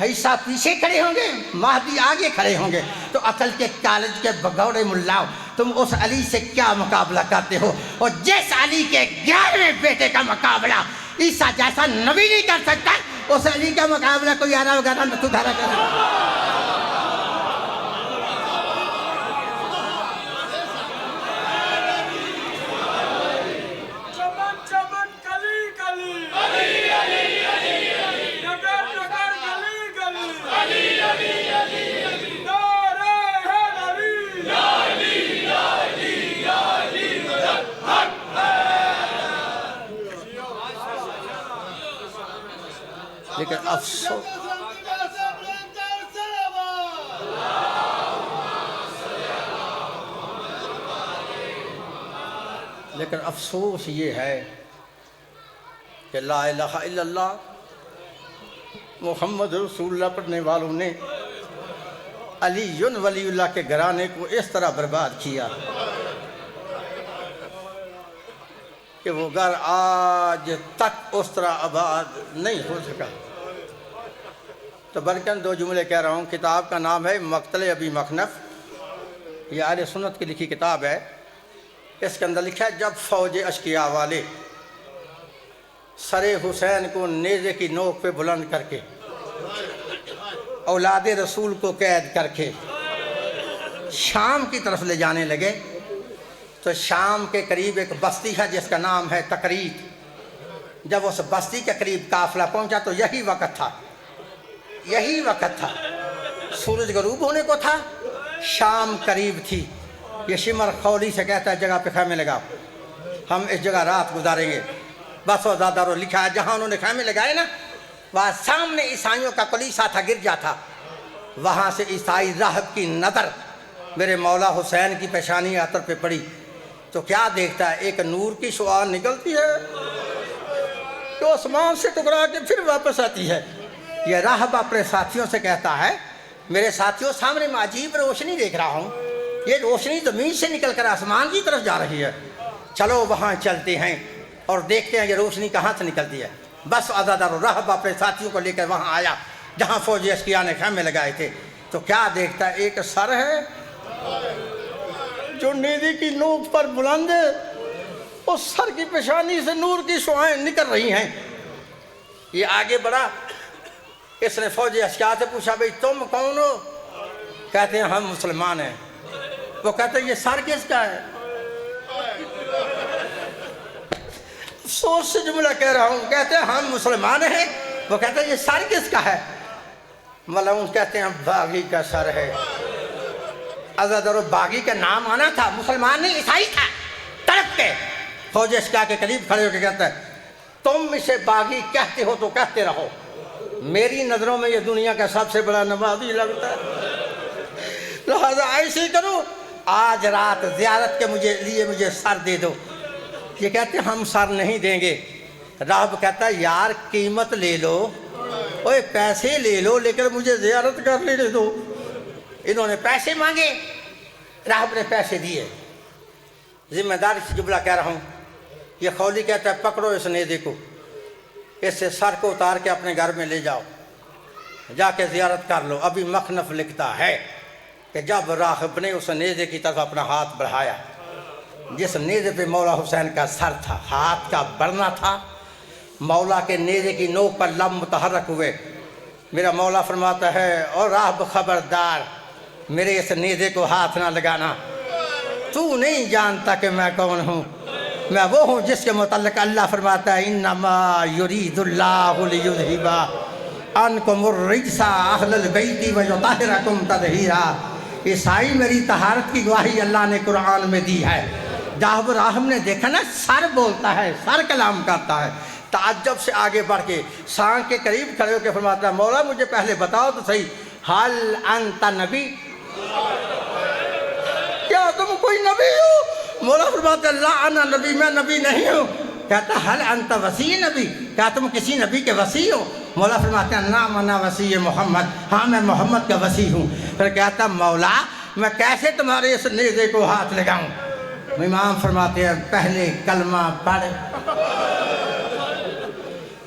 ईसा पीछे खड़े होंगे, महदी आगे खड़े होंगे। तो अकल के कॉलेज के भगौड़े मुल्लाओं, तुम उस अली से क्या मुकाबला करते हो? और जिस अली के 11वें बेटे का मुकाबला ईसा जैसा नबी नहीं कर सकता, उस अली का मुकाबला कोई आरा वगैरह न सुधारा कर। लेकिन अफसोस, लेकिन अफसोस ये है कि ला इलाहा इल्लल्लाह मोहम्मद रसूलुल्लाह पढ़ने वालों ने अलीयुन वलीउल्लाह के घराने को इस तरह बर्बाद किया कि वो घर आज तक उस तरह आबाद नहीं हो सका। तो बरकन दो जुमले कह रहा हूँ। किताब का नाम है मक़तल अबी मखनफ़, ये आले सुन्नत की लिखी किताब है। इसके अंदर लिखा है, जब फ़ौज अशकिया वाले सरे हुसैन को नेज़े की नोक पे बुलंद करके औलाद रसूल को कैद करके शाम की तरफ ले जाने लगे, तो शाम के करीब एक बस्ती है जिसका नाम है तकरीत। जब उस बस्ती के करीब काफिला पहुंचा तो यही वक्त था, सूरज गरूब होने को था, शाम करीब थी। ये शिमर खौली से कहता है, जगह पे खैमे लगाओ, हम इस जगह रात गुजारेंगे। बस और ज़्यादा लिखा है, जहाँ उन्होंने खैमे लगाए ना, वहाँ सामने ईसाइयों का कलीसा था, गिरजा था। वहाँ से ईसाई राहब की नज़र मेरे मौला हुसैन की पेशानी आतर पे पड़ी, तो क्या देखता है, एक नूर की शुआ निकलती है तो आसमान से टुकरा के फिर वापस आती है। यह राहब अपने साथियों से कहता है, मेरे साथियों, सामने मैं अजीब रोशनी देख रहा हूँ, ये रोशनी ज़मीन से निकल कर आसमान की तरफ जा रही है, चलो वहाँ चलते हैं और देखते हैं ये रोशनी कहाँ से निकलती है। बस आज़ादार राहब अपने साथियों को लेकर वहाँ आया जहाँ फौजी अशकिया ने खैमे लगाए थे। तो क्या देखता है, एक सर है जो नेज़े की नोक पर बुलंद है, उस सर की पेशानी से नूर की शुआएं निकल रही हैं। ये आगे बढ़ा, इसने फौजी अशकिया से पूछा, भाई तुम कौन हो? कहते हैं हम मुसलमान हैं। वो कहते हैं ये सर किसका है? सोच से जुमला कह रहा हूँ, कहते हैं हम मुसलमान हैं। वो कहते हैं ये सर किसका है? मलऊन कहते हैं बागी का सर है। अज़दर बागी का नाम आना था, मुसलमान नहीं ईसाई था। तड़प के फौज अशकिया के करीब खड़े होकर कहता है, तुम इसे बागी कहते हो तो कहते रहो, मेरी नज़रों में ये दुनिया का सबसे बड़ा नवाबी लगता है, लिहाजा ऐसे करो, आज रात ज़ियारत के मुझे सर दे दो। ये कहते हम सर नहीं देंगे। राहब कहता है, यार कीमत ले लो, ओए पैसे ले लो, लेकिन मुझे ज़ियारत कर लेने दो। इन्होंने पैसे मांगे, राहब ने पैसे दिए। जिम्मेदारी से जुमला कह रहा हूँ। ये खौली कहता है, पकड़ो इस नेज़े को, इससे सर को उतार के अपने घर में ले जाओ, जाके ज़ियारत कर लो। अभी मखनफ़ लिखता है कि जब राहब ने उस नेज़े की तरफ अपना हाथ बढ़ाया, जिस नेज़े पे मौला हुसैन का सर था, हाथ का बढ़ना था, मौला के नेज़े की नोक पर लब मुतहर्रक हुए। मेरा मौला फरमाता है, और राहब खबरदार, मेरे इस नेज़े को हाथ ना लगाना, तू नहीं जानता कि मैं कौन हूँ। मैं वो हूँ जिसके मुतल्लिक़ अल्लाह फरमाता है, इन्नमा युरीदुल्लाहु लियुज़हिबा अन्कुमुर रिज्सा अहलल बैति व युतहिरकुम तत्हीरा। ईसाई मेरी तहारत की गवाही अल्लाह ने कुरान में दी है। जब राहब ने देखा ना, सर बोलता है, सर कलाम करता है, ताज्जुब से आगे बढ़ के सांख के करीब खड़े होकर फरमाता है, मौला मुझे पहले बताओ तो सही, हल अंत नबी, क्या तुम कोई नबी हो? मौला फरमाता है, ला अना नबी, मैं नबी नहीं हूँ। कहता हल अंत वसी नबी, क्या तुम किसी नबी के वसी हो? मौला फरमाते हैं, ना मना वसी मोहम्मद, हाँ मैं मोहम्मद का वसी हूँ। फिर कहता मौला मैं कैसे तुम्हारे इस नेज़े को हाथ लगाऊं? इमाम फरमाते हैं, पहले कलमा पढ़,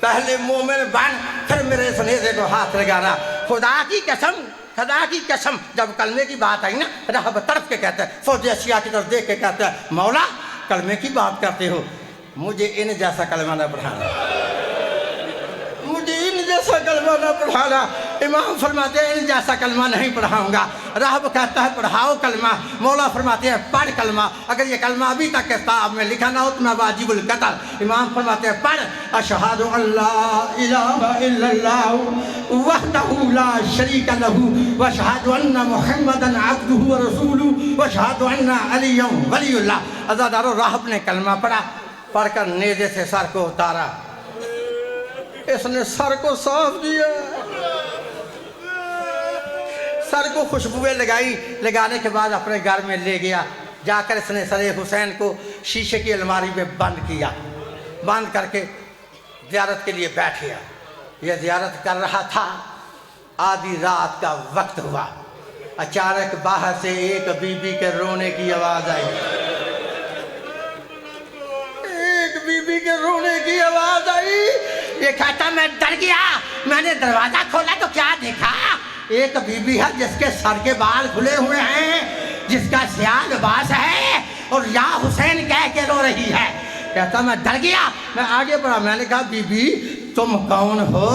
पहले मोमिन बन, फिर मेरे इस नेज़े को हाथ लगाना। खुदा की कसम, जब कलमे की बात आई ना, राहब तरफ के कहता है, फौजी अशकिया की तरफ देख के कहता है, मौला कलमे की बात करते हो, मुझे इन जैसा कलमा न पढ़ाना, मुझे इन जैसा कलमा न पढ़ाना। इमाम फरमाते हैं, इन जैसा कलमा नहीं पढ़ाऊंगा। राहब कहता है, पढ़ाओ कलमा। मौला फरमाते हैं, पढ़ कलमा। अगर ये कलमा अभी तक किताब में लिखा ना हो तो मैं वाजिबुल कत्ल। इमाम फरमाते हैं, पढ़, अशहदु अल्ला इलाहा इल्लल्लाहु वहदहु ला शरीका लहू व अशहदु अन्ना मुहम्मदन अब्दुहु व रसूलुहु व अशहदु अन्ना अलिय्यन वलियुल्लाह। अज़ादारो राहब ने कलमा पढ़ा, पढ़कर नेज़े से सर को उतारा, इसने सर को साफ किया, सर को खुशबुएं लगाई, लगाने के बाद अपने घर में ले गया। जाकर इसने सरे हुसैन को शीशे की अलमारी में बंद किया, बंद करके ज़ियारत के लिए बैठ गया। यह ज़ियारत कर रहा था, आधी रात का वक्त हुआ। अचानक बाहर से एक बीबी के रोने की आवाज़ आई, एक बीबी के रोने की आवाज़ आई। ये कहता मैं डर गया, मैंने दरवाज़ा खोला तो क्या देखा, एक बीबी है जिसके सर के बाल खुले हुए हैं, जिसका सियाल बास है और या हुसैन कह के रो रही है। कहता मैं डर गया, मैं आगे बढ़ा। मैंने कहा बीबी तुम कौन हो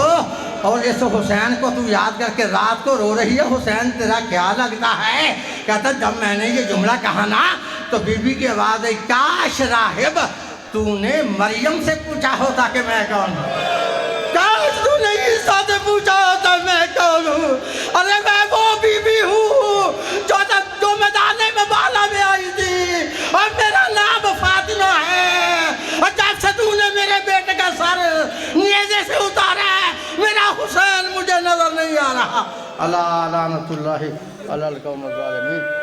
और इस हुसैन को तू याद करके रात को रो रही है, हुसैन तेरा क्या लगता है। कहता जब मैंने ये जुमला कहा ना तो बीबी की आवाज़ आई, काश राहिब तूने मरियम से पूछा होता कि मैं कौन हूँ, काश तूने ईसा से पूछा होता मैं कौन हूँ। अरे मैं वो बीबी हूँ जो मैदाने में बाला में आई थी और मेरा नाम फातिमा है। और जब से तूने मेरे बेटे का सर नेज़े से उतारा है मेरा हुसैन मुझे नजर नहीं आ रहा। अल्लाह लानतुल्लाहि अलल कौम ज़ालिमीन।